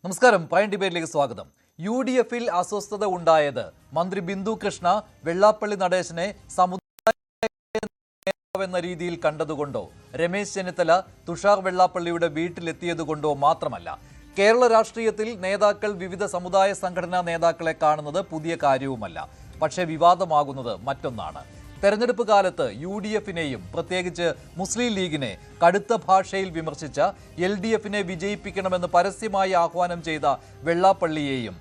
നമസ്കാരം. പ്രൈം ഡിബേറ്റിലേക്ക് സ്വാഗതം. UDF-ൽ അസ്വസ്ഥത ഉണ്ടായത് മന്ത്രി ബിന്ദു കൃഷ്ണ വെള്ളാപ്പള്ളി നടേശനെ സമുദായ എന്ന രീതിയിൽ കണ്ടതുകൊണ്ടോ രമേശ് ചെന്നിത്തല തുഷാർ വെള്ളാപ്പള്ളിയുടെ വീട്ടിലെത്തിയതുകൊണ്ടോ മാത്രമല്ല. കേരള രാഷ്ട്രീയത്തിൽ നേതാക്കൾ വിവിധ സമുദായ സംഘടനാ നേതാക്കളെ കാണുന്നത് പുതിയ കാര്യവുമല്ല. പക്ഷേ വിവാദമാകുന്നത് മറ്റൊന്നാണ്. തെരഞ്ഞെടുപ്പ് കാലത്ത് UDF-നെയും പ്രത്യേകിച്ച് മുസ്ലിം ലീഗിനെ കടുത്ത ഭാഷയിൽ വിമർശിച്ച LDF-നെ വിജയിപ്പിക്കണമെന്ന് പരസ്യമായി ആഹ്വാനം ചെയ്ത വെള്ളാപ്പള്ളിയെയും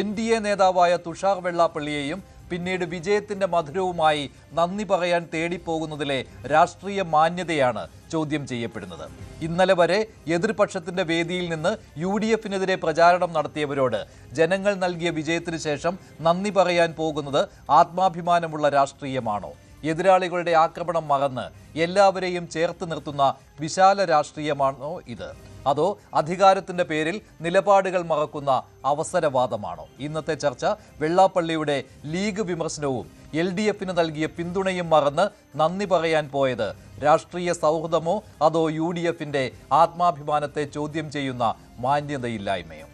NDA നേതാവായ തുഷാർ വെള്ളാപ്പള്ളിയെയും പിന്നീട് വിജയത്തിന്റെ മധുരവുമായി നന്ദി പറയാൻ തേടിപ്പോകുന്നതിലെ രാഷ്ട്രീയ മാന്യതയാണ് ചോദ്യം ചെയ്യപ്പെടുന്നത്. ഇന്നലെ വരെ എതിർപക്ഷത്തിന്റെ വേദിയിൽ നിന്ന് UDF-നെതിരെ പ്രചാരണം നടത്തിയവരോട് ജനങ്ങൾ നൽകിയ വിജയത്തിന് ശേഷം നന്ദി പറയാൻ പോകുന്നത് ആത്മാഭിമാനമുള്ള രാഷ്ട്രീയമാണോ? എതിരാളികളുടെ ആക്രമണം മറന്ന് എല്ലാവരെയും ചേർത്ത് നിർത്തുന്ന വിശാല രാഷ്ട്രീയമാണോ ഇത്? അതോ അധികാരത്തിന്റെ പേരിൽ നിലപാടുകൾ മറക്കുന്ന അവസരവാദമാണോ? ഇന്നത്തെ ചർച്ച വെള്ളാപ്പള്ളിയുടെ ലീഗ് വിമർശനവും LDF-ന് നൽകിയ പിന്തുണയും മറന്ന് നന്ദി പറയാൻ പോയത് രാഷ്ട്രീയ സൗഹൃദമോ അതോ UDF-ന്റെ ആത്മാഭിമാനത്തെ ചോദ്യം ചെയ്യുന്ന മാന്യതയില്ലായ്മയോ?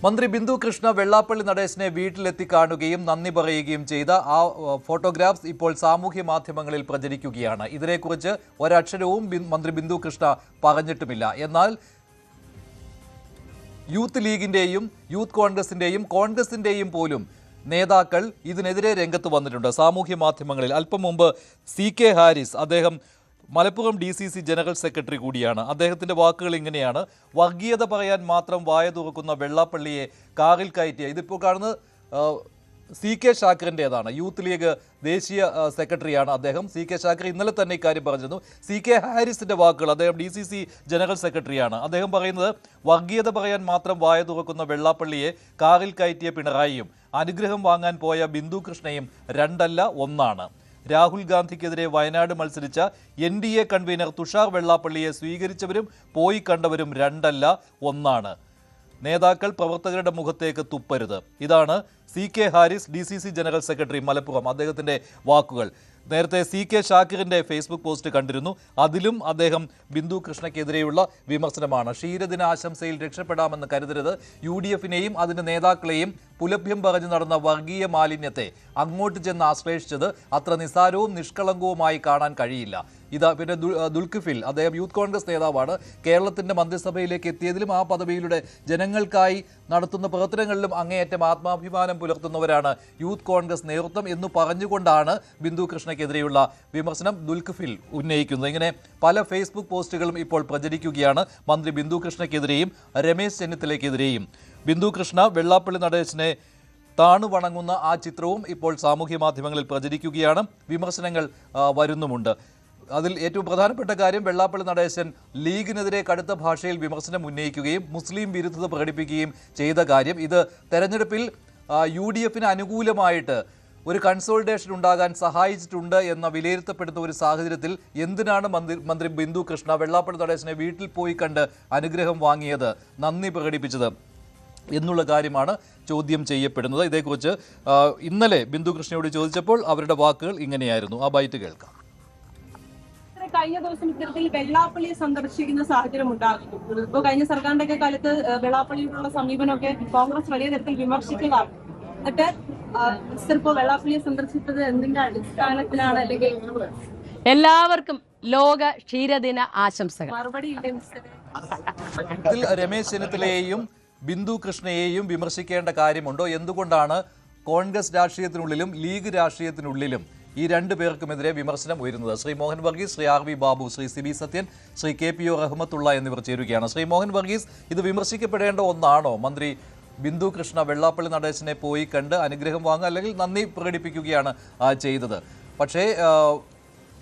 മന്ത്രി ബിന്ദു കൃഷ്ണ വെള്ളാപ്പള്ളി നടേശനെ വീട്ടിലെത്തി കാണുകയും നന്ദി പറയുകയും ചെയ്ത ആ ഫോട്ടോഗ്രാഫ്സ് ഇപ്പോൾ സാമൂഹ്യ മാധ്യമങ്ങളിൽ പ്രചരിക്കുകയാണ്. ഇതിനെക്കുറിച്ച് ഒരക്ഷരവും മന്ത്രി ബിന്ദു കൃഷ്ണ പറഞ്ഞിട്ടുമില്ല. എന്നാൽ യൂത്ത് ലീഗിൻ്റെയും യൂത്ത് കോൺഗ്രസിൻ്റെയും പോലും നേതാക്കൾ ഇതിനെതിരെ രംഗത്ത് വന്നിട്ടുണ്ട് സാമൂഹ്യ മാധ്യമങ്ങളിൽ. അല്പം മുമ്പ് CK ഹാരിസ്, അദ്ദേഹം മലപ്പുറം DCC ജനറൽ സെക്രട്ടറി കൂടിയാണ്. അദ്ദേഹത്തിൻ്റെ വാക്കുകൾ ഇങ്ങനെയാണ്: വർഗീയത പറയാൻ മാത്രം വായ തുറക്കുന്ന വെള്ളാപ്പള്ളിയെ കാറിൽ കയറ്റിയ, ഇതിപ്പോൾ കാണുന്നത് CK ഷാക്കിറിൻ്റേതാണ്, യൂത്ത് ലീഗ് ദേശീയ സെക്രട്ടറിയാണ് അദ്ദേഹം. CK ഷാക്കിർ ഇന്നലെ തന്നെ ഇക്കാര്യം പറഞ്ഞിരുന്നു. CK ഹാരിസിൻ്റെ വാക്കുകൾ, അദ്ദേഹം DCC ജനറൽ സെക്രട്ടറിയാണ്. അദ്ദേഹം പറയുന്നത്, വർഗീയത പറയാൻ മാത്രം വായ തുറക്കുന്ന വെള്ളാപ്പള്ളിയെ കാറിൽ കയറ്റിയ പിണറായിയും അനുഗ്രഹം വാങ്ങാൻ പോയ ബിന്ദു കൃഷ്ണയും രണ്ടല്ല ഒന്നാണ്. രാഹുൽ ഗാന്ധിക്കെതിരെ വയനാട് മത്സരിച്ച NDA കൺവീനർ തുഷാർ വെള്ളാപ്പള്ളിയെ സ്വീകരിച്ചവരും പോയി കണ്ടവരും രണ്ടല്ല ഒന്നാണ്. നേതാക്കൾ പ്രവർത്തകരുടെ മുഖത്തേക്ക് തുപ്പരുത്. ഇതാണ് CK Haris, DCC general secretary Malappuram, അദ്ദേഹത്തിൻ്റെ വാക്കുകൾ. നേരത്തെ CK ഷാക്കിറിൻ്റെ ഫേസ്ബുക്ക് പോസ്റ്റ് കണ്ടിരുന്നു. അതിലും അദ്ദേഹം ബിന്ദു കൃഷ്ണയ്ക്കെതിരെയുള്ള വിമർശനമാണ്. ക്ഷീരദിനാശംസയിൽ രക്ഷപ്പെടാമെന്ന് കരുതരുത്. UDF-നെയും അതിൻ്റെ നേതാക്കളെയും പുലഭ്യം പറഞ്ഞു നടന്ന വർഗീയ മാലിന്യത്തെ അങ്ങോട്ട് ചെന്ന് ആശ്ലേഷിച്ചത് അത്ര നിസ്സാരവും നിഷ്കളങ്കവുമായി കാണാൻ കഴിയില്ല. ഇതാ പിന്നെ ദുൽഖിഫിൽ, അദ്ദേഹം യൂത്ത് കോൺഗ്രസ് നേതാവാണ്. കേരളത്തിൻ്റെ മന്ത്രിസഭയിലേക്ക് എത്തിയതിലും ആ പദവിയിലൂടെ ജനങ്ങൾക്കായി നടത്തുന്ന പ്രവർത്തനങ്ങളിലും അങ്ങേയറ്റം ആത്മാഭിമാനം പുലർത്തുന്നവരാണ് യൂത്ത് കോൺഗ്രസ് നേതൃത്വം എന്ന് പറഞ്ഞുകൊണ്ടാണ് ബിന്ദു കൃഷ്ണയ്ക്കെതിരെയുള്ള വിമർശനം ദുൽഖിഫിൽ ഉന്നയിക്കുന്നത്. ഇങ്ങനെ പല ഫേസ്ബുക്ക് പോസ്റ്റുകളും ഇപ്പോൾ പ്രചരിക്കുകയാണ്. മന്ത്രി ബിന്ദു കൃഷ്ണയ്ക്കെതിരെയും രമേശ് ചെന്നിത്തലയ്ക്കെതിരെയും. ബിന്ദു കൃഷ്ണ വെള്ളാപ്പള്ളി നടേശനെ താണു വണങ്ങുന്ന ആ ചിത്രവും ഇപ്പോൾ സാമൂഹ്യ മാധ്യമങ്ങളിൽ പ്രചരിക്കുകയാണ്. വിമർശനങ്ങൾ വരുന്നുമുണ്ട്. അതിൽ ഏറ്റവും പ്രധാനപ്പെട്ട കാര്യം, വെള്ളാപ്പള്ളി നടേശൻ ലീഗിനെതിരെ കടുത്ത ഭാഷയിൽ വിമർശനം ഉന്നയിക്കുകയും മുസ്ലിം വിരുദ്ധത പ്രകടിപ്പിക്കുകയും ചെയ്ത കാര്യം. ഇത് തെരഞ്ഞെടുപ്പിൽ UDF-ന് അനുകൂലമായിട്ട് ഒരു കൺസോളിഡേഷൻ ഉണ്ടാകാൻ സഹായിച്ചിട്ടുണ്ട് എന്ന വിലയിരുത്തപ്പെടുന്ന ഒരു സാഹചര്യത്തിൽ എന്തിനാണ് മന്ത്രി ബിന്ദു കൃഷ്ണ വെള്ളാപ്പള്ളി നടേശനെ വീട്ടിൽ പോയി കണ്ട് അനുഗ്രഹം വാങ്ങിയത്, നന്ദി പ്രകടിപ്പിച്ചത് എന്നുള്ള കാര്യമാണ് ചോദ്യം ചെയ്യപ്പെടുന്നത്. ഇതേക്കുറിച്ച് ഇന്നലെ ബിന്ദു കൃഷ്ണയോട് ചോദിച്ചപ്പോൾ അവരുടെ വാക്കുകൾ ഇങ്ങനെയായിരുന്നു. ആ ബൈറ്റ് കേൾക്കാം. കഴിഞ്ഞ ദിവസം ഇത്തരത്തിൽ വെള്ളാപ്പള്ളിയെ സന്ദർശിക്കുന്ന സാഹചര്യം ഉണ്ടാകുന്നു. ഇപ്പോൾ കഴിഞ്ഞ സർക്കാരിന്റെ ഒക്കെ കാലത്ത് വെള്ളാപ്പള്ളിയോടുള്ള സമീപനമൊക്കെ കോൺഗ്രസ് വലിയ തരത്തിൽ വിമർശിച്ചതാണ്. എന്നിട്ട് ഇപ്പോൾ വെള്ളാപ്പള്ളിയെ സന്ദർശിച്ചത് എന്തിന്റെ അടിസ്ഥാനത്തിലാണ്? അല്ലെങ്കിൽ എല്ലാവർക്കും ലോക ക്ഷീരദിന ആശംസകൾ. മറുപടി രമേശ് ചെന്നിത്തലയെയും ബിന്ദു കൃഷ്ണയെയും വിമർശിക്കേണ്ട കാര്യമുണ്ടോ? എന്തുകൊണ്ടാണ് കോൺഗ്രസ് രാഷ്ട്രീയത്തിനുള്ളിലും ലീഗ് രാഷ്ട്രീയത്തിനുള്ളിലും ഈ രണ്ടു പേർക്കുമെതിരെ വിമർശനം ഉയരുന്നത്? Shri Mohan Varghese, Shri RV Babu, Shri CB Sathyan, Shri KPO Rahmatullah എന്നിവർ ചേരുകയാണ്. ശ്രീ മോഹൻ വർഗീസ്, ഇത് വിമർശിക്കപ്പെടേണ്ട ഒന്നാണോ? മന്ത്രി ബിന്ദു കൃഷ്ണ വെള്ളാപ്പള്ളി നടേശനെ പോയി കണ്ട് അനുഗ്രഹം വാങ്ങുക അല്ലെങ്കിൽ നന്ദി പ്രകടിപ്പിക്കുകയാണ് ചെയ്തത്. പക്ഷേ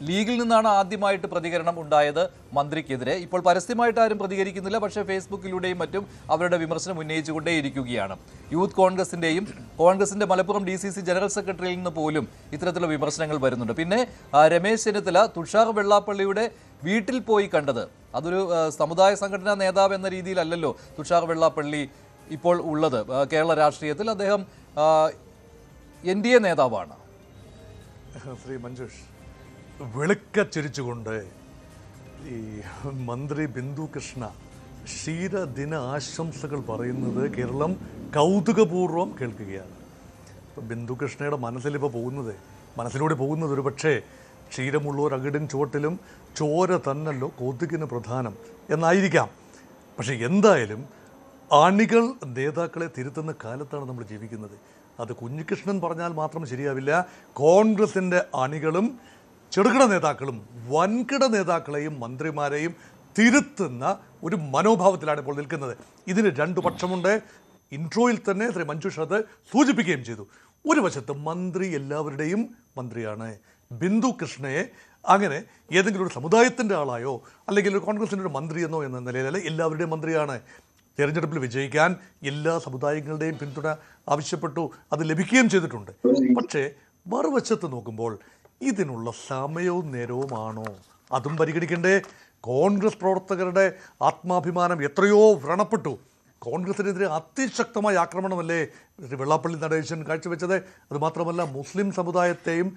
ലീഗിൽ നിന്നാണ് ആദ്യമായിട്ട് പ്രതികരണം ഉണ്ടായത് മന്ത്രിക്കെതിരെ. ഇപ്പോൾ പരസ്യമായിട്ട് ആരും പ്രതികരിക്കുന്നില്ല. പക്ഷേ ഫേസ്ബുക്കിലൂടെയും മറ്റും അവരുടെ വിമർശനം ഉന്നയിച്ചുകൊണ്ടേയിരിക്കുകയാണ്. യൂത്ത് കോൺഗ്രസിൻ്റെ മലപ്പുറം DCC ജനറൽ സെക്രട്ടറിയിൽ നിന്ന് പോലും ഇത്തരത്തിലുള്ള വിമർശനങ്ങൾ വരുന്നുണ്ട്. പിന്നെ രമേശ് ചെന്നിത്തല തുഷാർ വെള്ളാപ്പള്ളിയുടെ വീട്ടിൽ പോയി കണ്ടത്, അതൊരു സമുദായ സംഘടനാ നേതാവ് എന്ന രീതിയിലല്ലല്ലോ തുഷാർ വെള്ളാപ്പള്ളി ഇപ്പോൾ ഉള്ളത് കേരള രാഷ്ട്രീയത്തിൽ. അദ്ദേഹം NDA നേതാവാണ്. ശ്രീ മഞ്ജുഷ്, വെളുക്കച്ചിരിച്ചുകൊണ്ട് ഈ മന്ത്രി ബിന്ദു കൃഷ്ണ ക്ഷീരദിന ആശംസകൾ പറയുന്നത് കേരളം കൗതുകപൂർവ്വം കേൾക്കുകയാണ്. ഇപ്പം ബിന്ദു കൃഷ്ണയുടെ മനസ്സിലൂടെ പോകുന്നത് ഒരു പക്ഷേ ക്ഷീരമുള്ളവർ അകിടിൻ ചുവട്ടിലും ചോര തന്നല്ലോ കൊതുകിന് പ്രധാനം എന്നായിരിക്കാം. പക്ഷേ എന്തായാലും അണികൾ നേതാക്കളെ തിരുത്തുന്ന കാലത്താണ് നമ്മൾ ജീവിക്കുന്നത്. അത് കുഞ്ഞികൃഷ്ണൻ പറഞ്ഞാൽ മാത്രം ശരിയാവില്ല. കോൺഗ്രസിൻ്റെ അണികളും ചെറുകിട നേതാക്കളും വൻകിട നേതാക്കളെയും മന്ത്രിമാരെയും തിരുത്തുന്ന ഒരു മനോഭാവത്തിലാണ് ഇപ്പോൾ നിൽക്കുന്നത്. ഇതിന് രണ്ടു പക്ഷമുണ്ട്. ഇൻട്രോയിൽ തന്നെ ശ്രീ മഞ്ജുഷ് അത് സൂചിപ്പിക്കുകയും ചെയ്തു. ഒരു വശത്ത് മന്ത്രി എല്ലാവരുടെയും മന്ത്രിയാണ്. ബിന്ദു കൃഷ്ണയെ അങ്ങനെ ഏതെങ്കിലും ഒരു സമുദായത്തിൻ്റെ ആളായോ അല്ലെങ്കിൽ ഒരു കോൺഗ്രസിൻ്റെ ഒരു മന്ത്രിയെന്നോ എന്ന നിലയിലല്ല, എല്ലാവരുടെയും മന്ത്രിയാണ്. തെരഞ്ഞെടുപ്പിൽ വിജയിക്കാൻ എല്ലാ സമുദായങ്ങളുടെയും പിന്തുണ ആവശ്യപ്പെട്ടു, അത് ലഭിക്കുകയും ചെയ്തിട്ടുണ്ട്. പക്ഷേ മറുവശത്ത് നോക്കുമ്പോൾ ഇതിനുള്ള സമയവും നേരവുമാണോ അതും പരിഗണിക്കണ്ടേ? കോൺഗ്രസ് പ്രവർത്തകരുടെ ആത്മാഭിമാനം എത്രയോ വ്രണപ്പെട്ടു. കോൺഗ്രസിനെതിരെ അതിശക്തമായ ആക്രമണമല്ലേ വെള്ളാപ്പള്ളി നടേശൻ കാഴ്ചവെച്ചത്. അതുമാത്രമല്ല മുസ്ലിം സമുദായത്തെയും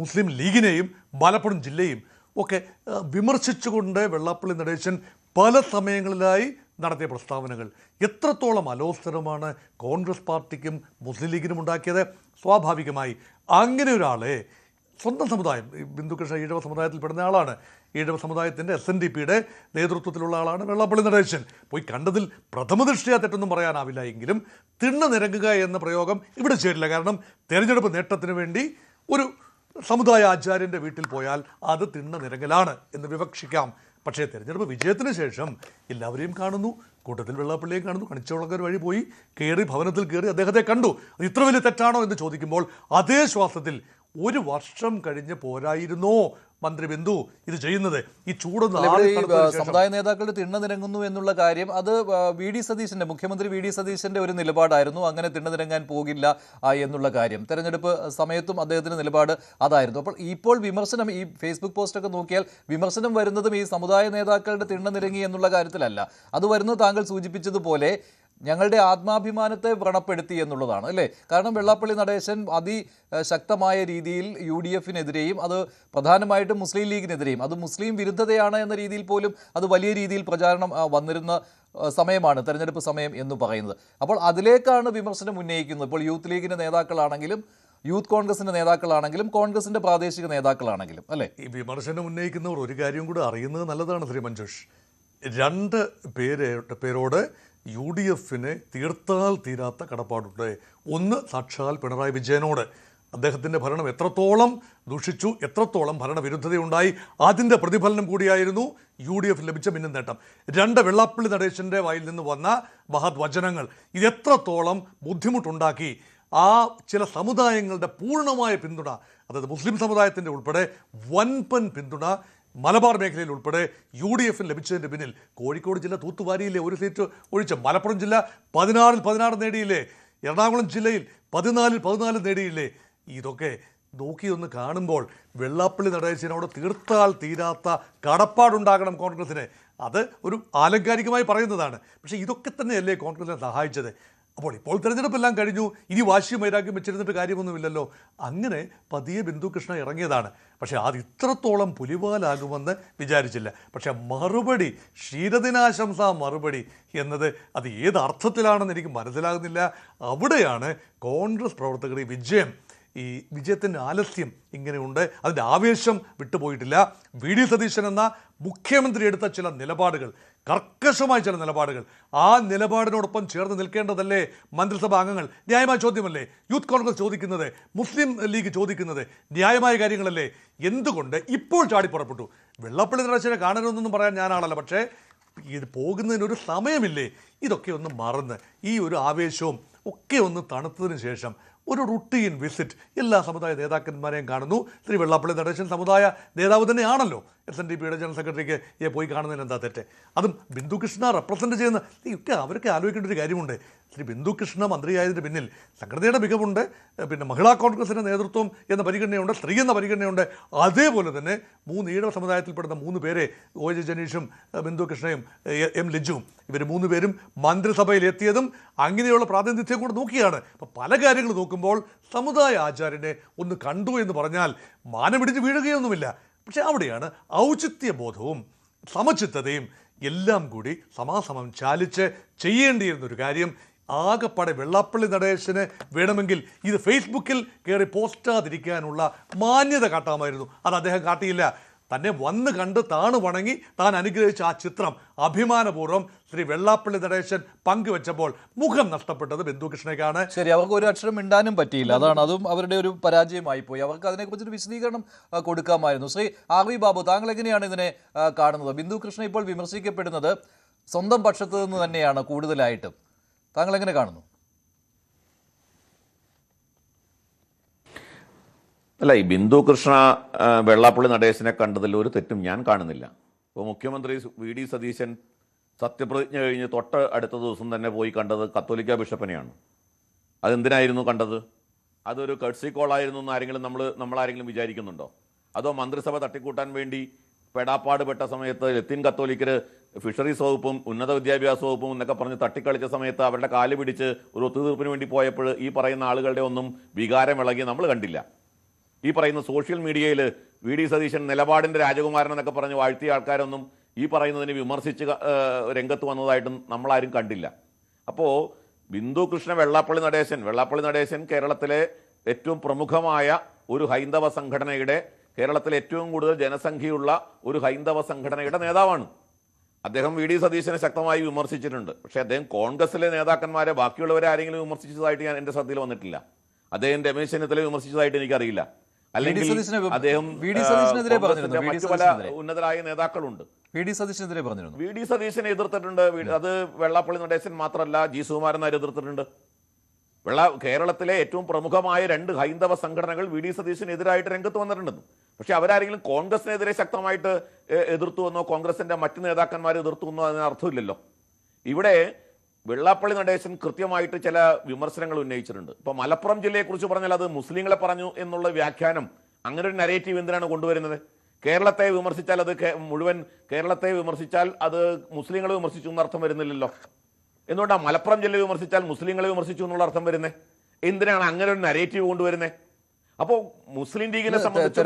മുസ്ലിം ലീഗിനെയും മലപ്പുറം ജില്ലയും ഒക്കെ വിമർശിച്ചുകൊണ്ട് വെള്ളാപ്പള്ളി നടേശൻ പല സമയങ്ങളിലായി നടത്തിയ പ്രസ്താവനകൾ എത്രത്തോളം അലോസരമാണ് കോൺഗ്രസ് പാർട്ടിക്കും മുസ്ലിം ലീഗിനും ഉണ്ടാക്കിയത്. സ്വാഭാവികമായി അങ്ങനെ ഒരാളെ സ്വന്തം സമുദായം, ബിന്ദു കൃഷ്ണ ഈഴവ സമുദായത്തിൽ പെടുന്ന ആളാണ്, ഈഴവ സമുദായത്തിൻ്റെ SNDPയുടെ നേതൃത്വത്തിലുള്ള ആളാണ് വെള്ളാപ്പള്ളി നടേശൻ. പോയി കണ്ടതിൽ പ്രഥമ ദൃഷ്ടിയാ തെറ്റൊന്നും പറയാനാവില്ല. എങ്കിലും തിണ്ണ നിരങ്ങുക എന്ന പ്രയോഗം ഇവിടെ ചേരില്ല. കാരണം തെരഞ്ഞെടുപ്പ് നേട്ടത്തിന് വേണ്ടി ഒരു സമുദായ ആചാര്യൻ്റെ വീട്ടിൽ പോയാൽ അത് തിണ്ണ നിരങ്ങലാണ് എന്ന് വിവക്ഷിക്കാം. പക്ഷേ തെരഞ്ഞെടുപ്പ് വിജയത്തിന് ശേഷം എല്ലാവരെയും കാണുന്നു, കൂട്ടത്തിൽ വെള്ളാപ്പള്ളിയെ കാണുന്നു, കണിച്ചവളക്കർ വഴി പോയി ഭവനത്തിൽ കയറി അദ്ദേഹത്തെ കണ്ടു. ഇത്ര വലിയ തെറ്റാണോ എന്ന് ചോദിക്കുമ്പോൾ അതേ ശ്വാസത്തിൽ ഒരു വർഷം കഴിഞ്ഞ് പോരായിരുന്നോ മന്ത്രി ബിന്ദു ഇത് ചെയ്യുന്നത്? ഈ ചൂടൊന്ന് സമുദായ നേതാക്കളുടെ തിണ്ണ നിരങ്ങുന്നു എന്നുള്ള കാര്യം അത് മുഖ്യമന്ത്രി വി ഡി സതീശന്റെ ഒരു നിലപാടായിരുന്നു. അങ്ങനെ തിണ്ണ നിരങ്ങാൻ പോകില്ല എന്നുള്ള കാര്യം തെരഞ്ഞെടുപ്പ് സമയത്തും അദ്ദേഹത്തിന്റെ നിലപാട് അതായിരുന്നു. അപ്പോൾ ഇപ്പോൾ വിമർശനം, ഈ ഫേസ്ബുക്ക് പോസ്റ്റൊക്കെ നോക്കിയാൽ വിമർശനം വരുന്നതും ഈ സമുദായ നേതാക്കളുടെ തിണ്ണ നിരങ്ങി എന്നുള്ള കാര്യത്തിലല്ല. അത് വരുന്നത് താങ്കൾ സൂചിപ്പിച്ചതുപോലെ ഞങ്ങളുടെ ആത്മാഭിമാനത്തെ വ്രണപ്പെടുത്തി എന്നുള്ളതാണ് അല്ലേ? കാരണം വെള്ളാപ്പള്ളി നടേശൻ അതിശക്തമായ രീതിയിൽ UDFിനെതിരെയും അത് പ്രധാനമായിട്ടും മുസ്ലിം ലീഗിനെതിരെയും, അത് മുസ്ലിം വിരുദ്ധതയാണ് എന്ന രീതിയിൽ പോലും അത് വലിയ രീതിയിൽ പ്രചാരണം വന്നിരുന്ന സമയമാണ് തെരഞ്ഞെടുപ്പ് സമയം എന്ന് പറയുന്നത്. അപ്പോൾ അതിലേക്കാണ് വിമർശനം ഉന്നയിക്കുന്നത്. ഇപ്പോൾ യൂത്ത് ലീഗിൻ്റെ നേതാക്കളാണെങ്കിലും യൂത്ത് കോൺഗ്രസിൻ്റെ നേതാക്കളാണെങ്കിലും കോൺഗ്രസിൻ്റെ പ്രാദേശിക നേതാക്കളാണെങ്കിലും അല്ലേ? ഈ വിമർശനം ഉന്നയിക്കുന്നവർ ഒരു കാര്യം കൂടെ അറിയുന്നത് നല്ലതാണ് ശ്രീ മഞ്ജുഷ്. രണ്ട് പേരോട് UDFിന് തീർത്താൽ തീരാത്ത കടപ്പാടുണ്ട്. ഒന്ന് സാക്ഷാൽ പിണറായി വിജയനോട്. അദ്ദേഹത്തിൻ്റെ ഭരണം എത്രത്തോളം ദൂഷിച്ചു, എത്രത്തോളം ഭരണവിരുദ്ധതയുണ്ടായി, അതിൻ്റെ പ്രതിഫലനം കൂടിയായിരുന്നു UDF ലഭിച്ച മിന്നും നേട്ടം. രണ്ട്, വെള്ളാപ്പള്ളി നടേശൻ്റെ വായിൽ നിന്ന് വന്ന മഹത് വചനങ്ങൾ ഇതെത്രത്തോളം ബുദ്ധിമുട്ടുണ്ടാക്കി. ആ ചില സമുദായങ്ങളുടെ പൂർണ്ണമായ പിന്തുണ, അതായത് മുസ്ലിം സമുദായത്തിൻ്റെ ഉൾപ്പെടെ വൻപൻ പിന്തുണ മലബാർ മേഖലയിൽ ഉൾപ്പെടെ UDFിന് ലഭിച്ചതിൻ്റെ പിന്നിൽ കോഴിക്കോട് ജില്ല തൂത്തുവാരിയില്ലേ, ഒരു സീറ്റ് ഒഴിച്ച്. മലപ്പുറം ജില്ല 16-ൽ 16 നേടിയില്ലേ, എറണാകുളം ജില്ലയിൽ 14-ൽ 14 നേടിയില്ലേ. ഇതൊക്കെ നോക്കിയൊന്ന് കാണുമ്പോൾ വെള്ളാപ്പള്ളി നടേശനോട് തീർത്താൽ തീരാത്ത കടപ്പാടുണ്ടാകണം കോൺഗ്രസിന്. അത് ഒരു ആലങ്കാരികമായി പറയുന്നതാണ്. പക്ഷേ ഇതൊക്കെ തന്നെയല്ലേ കോൺഗ്രസിനെ സഹായിച്ചത്. അപ്പോൾ ഇപ്പോൾ തിരഞ്ഞെടുപ്പെല്ലാം കഴിഞ്ഞു, ഇനി വാശിയും വൈരാഗ്യം വെച്ചിരുന്നിട്ട് കാര്യമൊന്നുമില്ലല്ലോ. അങ്ങനെ പതിയെ ബിന്ദു കൃഷ്ണ ഇറങ്ങിയതാണ്. പക്ഷേ അത് ഇത്രത്തോളം പുലിവാലാകുമെന്ന് വിചാരിച്ചില്ല. പക്ഷേ മറുപടി, ക്ഷീരദിനാശംസ മറുപടി എന്നത് അത് ഏത് അർത്ഥത്തിലാണെന്ന് എനിക്ക് മനസ്സിലാകുന്നില്ല. അവിടെയാണ് കോൺഗ്രസ് പ്രവർത്തകരുടെ ഈ വിജയത്തിൻ്റെ ആലസ്യം ഇങ്ങനെയുണ്ട്. അതിൻ്റെ ആവേശം വിട്ടുപോയിട്ടില്ല. വി ഡി സതീശൻ എന്ന മുഖ്യമന്ത്രി എടുത്ത ചില നിലപാടുകൾ, കർക്കശമായ ചില നിലപാടുകൾ, ആ നിലപാടിനോടൊപ്പം ചേർന്ന് നിൽക്കേണ്ടതല്ലേ മന്ത്രിസഭാ അംഗങ്ങൾ? ന്യായമായ ചോദ്യമല്ലേ യൂത്ത് കോൺഗ്രസ് ചോദിക്കുന്നത്, മുസ്ലിം ലീഗ് ചോദിക്കുന്നത്? ന്യായമായ കാര്യങ്ങളല്ലേ? എന്തുകൊണ്ട് ഇപ്പോൾ ചാടിപ്പുറപ്പെട്ടു? വെള്ളാപ്പള്ളി നടേശനെ കാണരുതെന്നൊന്നും പറയാൻ ഞാനാണല്ലോ, പക്ഷേ ഇത് പോകുന്നതിനൊരു സമയമില്ലേ? ഇതൊക്കെ ഒന്ന് മറന്ന് ഈ ഒരു ആവേശവും ഒക്കെ ഒന്ന് തണുത്തതിന് ശേഷം ഒരു റുട്ടീൻ വിസിറ്റ് എല്ലാ സമുദായ നേതാക്കന്മാരെയും കാണുന്നു. ശ്രീ വെള്ളാപ്പള്ളി നടേശൻ സമുദായ നേതാവ് തന്നെയാണല്ലോ. SNDPയുടെ ജനറൽ സെക്രട്ടറിക്ക് പോയി കാണുന്നതിന് എന്താ തെറ്റ്? അതും ബിന്ദു കൃഷ്ണ റെപ്രസെൻറ്റ് ചെയ്യുന്ന അവരൊക്കെ ആലോചിക്കേണ്ട ഒരു കാര്യമുണ്ട്. ശ്രീ ബിന്ദു കൃഷ്ണ മന്ത്രിയായതിന് പിന്നിൽ സംഘടനയുടെ മികവുണ്ട്, പിന്നെ മഹിളാ കോൺഗ്രസിൻ്റെ നേതൃത്വം എന്ന പരിഗണനയുണ്ട്, സ്ത്രീ എന്ന പരിഗണനയുണ്ട്. അതേപോലെ തന്നെ 3 ഈഴവ സമുദായത്തിൽപ്പെടുന്ന 3 പേരെ OJ ജനീഷും ബിന്ദു കൃഷ്ണയും M ലിജുവും ഇവർ 3 പേരും മന്ത്രിസഭയിൽ എത്തിയതും അങ്ങനെയുള്ള പ്രാതിനിധ്യം കൂടെ നോക്കിയാണ്. അപ്പോൾ പല കാര്യങ്ങൾ നോക്കുമ്പോൾ സമുദായ ആചാര്യനെ ഒന്ന് കണ്ടു എന്ന് പറഞ്ഞാൽ മാനമിടിച്ച് വീഴുകയൊന്നുമില്ല. പക്ഷെ അവിടെയാണ് ഔചിത്യബോധവും സമചിത്തതയും എല്ലാം കൂടി സമാസമം ചാലിച്ച് ചെയ്യേണ്ടിയിരുന്നൊരു കാര്യം. ആകെപ്പാടെ വെള്ളാപ്പള്ളി നടേശന് വേണമെങ്കിൽ ഇത് ഫേസ്ബുക്കിൽ കയറി പോസ്റ്റാതിരിക്കാനുള്ള മാന്യത കാട്ടാമായിരുന്നു. അത് അദ്ദേഹം കാട്ടിയില്ല. തന്നെ വന്ന് കണ്ട് താണ് വണങ്ങി താൻ അനുഗ്രഹിച്ച ആ ചിത്രം അഭിമാനപൂർവ്വം ശ്രീ വെള്ളാപ്പള്ളി നടേശൻ പങ്കുവെച്ചപ്പോൾ മുഖം നഷ്ടപ്പെട്ടത് ബിന്ദു കൃഷ്ണയ്ക്കാണ്. ശരി, അവർക്ക് ഒരു അക്ഷരം മിണ്ടാനും പറ്റിയില്ല. അതാണ്, അതും അവരുടെ ഒരു പരാജയമായി പോയി. അവർക്ക് അതിനെക്കുറിച്ചൊരു വിശദീകരണം കൊടുക്കാമായിരുന്നു. ശ്രീ RV ബാബു, താങ്കൾ എങ്ങനെയാണ് ഇതിനെ കാണുന്നത്? ബിന്ദു കൃഷ്ണ ഇപ്പോൾ വിമർശിക്കപ്പെടുന്നത് സ്വന്തം പക്ഷത്ത് നിന്ന് തന്നെയാണ് കൂടുതലായിട്ടും. താങ്കൾ എങ്ങനെ കാണുന്നു? അല്ല, ഈ ബിന്ദു കൃഷ്ണ വെള്ളാപ്പള്ളി നടേശനെ കണ്ടതിൽ ഒരു തെറ്റും ഞാൻ കാണുന്നില്ല. ഇപ്പോൾ മുഖ്യമന്ത്രി VD സതീശൻ സത്യപ്രതിജ്ഞ കഴിഞ്ഞ് തൊട്ട് അടുത്ത ദിവസം തന്നെ പോയി കണ്ടത് കത്തോലിക്ക ബിഷപ്പിനെയാണ്. അതെന്തിനായിരുന്നു കണ്ടത്? അതൊരു കഴ്സി കോളായിരുന്നു എന്ന് ആരെങ്കിലും നമ്മളാരെങ്കിലും വിചാരിക്കുന്നുണ്ടോ? അതോ മന്ത്രിസഭ തട്ടിക്കൂട്ടാൻ വേണ്ടി പെടാപ്പാട് പെട്ട സമയത്ത് ലത്തീൻ കത്തോലിക്കർ ഫിഷറീസ് വകുപ്പും ഉന്നത വിദ്യാഭ്യാസ വകുപ്പും എന്നൊക്കെ പറഞ്ഞ് തട്ടിക്കളിച്ച സമയത്ത് അവരുടെ കാല് പിടിച്ച് ഒരു ഒത്തുതീർപ്പിന് വേണ്ടി പോയപ്പോൾ ഈ പറയുന്ന ആളുകളുടെ ഒന്നും വികാരം ഇളകി നമ്മൾ കണ്ടില്ല. ഈ പറയുന്ന സോഷ്യൽ മീഡിയയിൽ VD സതീശൻ നിലപാടിൻ്റെ രാജകുമാരൻ എന്നൊക്കെ പറഞ്ഞ് വാഴ്ത്തിയ ആൾക്കാരൊന്നും ഈ പറയുന്നതിന് വിമർശിച്ച് രംഗത്ത് വന്നതായിട്ടും നമ്മളാരും കണ്ടില്ല. അപ്പോൾ ബിന്ദു കൃഷ്ണ വെള്ളാപ്പള്ളി നടേശൻ കേരളത്തിലെ ഏറ്റവും പ്രമുഖമായ ഒരു ഹൈന്ദവ സംഘടനയുടെ, കേരളത്തിലെ ഏറ്റവും കൂടുതൽ ജനസംഖ്യയുള്ള ഒരു ഹൈന്ദവ സംഘടനയുടെ നേതാവാണ്. അദ്ദേഹം VD സതീശനെ ശക്തമായി വിമർശിച്ചിട്ടുണ്ട്. പക്ഷേ അദ്ദേഹം കോൺഗ്രസിലെ നേതാക്കന്മാരെ, ബാക്കിയുള്ളവരെ ആരെങ്കിലും വിമർശിച്ചതായിട്ട് എൻ്റെ ശ്രദ്ധയിൽ വന്നിട്ടില്ല. അദ്ദേഹം രമേശ് ചെന്നിത്തല വിമർശിച്ചതായിട്ട് എനിക്കറിയില്ല. അല്ലെങ്കിൽ അദ്ദേഹം മറ്റു പല ഉന്നതരായ നേതാക്കളുണ്ട്. VD സതീശനെ എതിർത്തിട്ടുണ്ട്. അത് വെള്ളാപ്പള്ളി നടേശൻ മാത്രമല്ല, G സുകുമാരൻ നായർ എതിർത്തിട്ടുണ്ട്. കേരളത്തിലെ ഏറ്റവും പ്രമുഖമായ 2 ഹൈന്ദവ സംഘടനകൾ VD സതീശനെതിരായിട്ട് രംഗത്ത് വന്നിട്ടുണ്ട്. പക്ഷെ അവരാരെങ്കിലും കോൺഗ്രസിനെതിരെ ശക്തമായിട്ട് എതിർത്തുവെന്നോ കോൺഗ്രസിന്റെ മറ്റു നേതാക്കന്മാർ എതിർത്തുവെന്നോ അതിന് അർത്ഥമില്ലല്ലോ. ഇവിടെ വെള്ളാപ്പള്ളി നടേശൻ കൃത്യമായിട്ട് ചില വിമർശനങ്ങൾ ഉന്നയിച്ചിട്ടുണ്ട്. ഇപ്പോൾ മലപ്പുറം ജില്ലയെക്കുറിച്ച് പറഞ്ഞാൽ അത് മുസ്ലിങ്ങളെ പറഞ്ഞു എന്നുള്ള വ്യാഖ്യാനം, അങ്ങനെ ഒരു നരേറ്റീവ് എന്തിനാണ് കൊണ്ടുവരുന്നത്? കേരളത്തെ വിമർശിച്ചാൽ അത് മുഴുവൻ കേരളത്തെ വിമർശിച്ചാൽ അത് മുസ്ലിങ്ങളെ വിമർശിച്ചു എന്നർത്ഥം വരുന്നില്ലല്ലോ. എന്തുകൊണ്ടാണ് മലപ്പുറം ജില്ല വിമർശിച്ചാൽ മുസ്ലിങ്ങളെ വിമർശിച്ചു എന്നുള്ള അർത്ഥം വരുന്നത്? എന്തിനാണ് അങ്ങനെ ഒരു നരേറ്റീവ് കൊണ്ടുവരുന്നത്? അപ്പോൾ മുസ്ലിം ലീഗിനെ സംബന്ധിച്ച്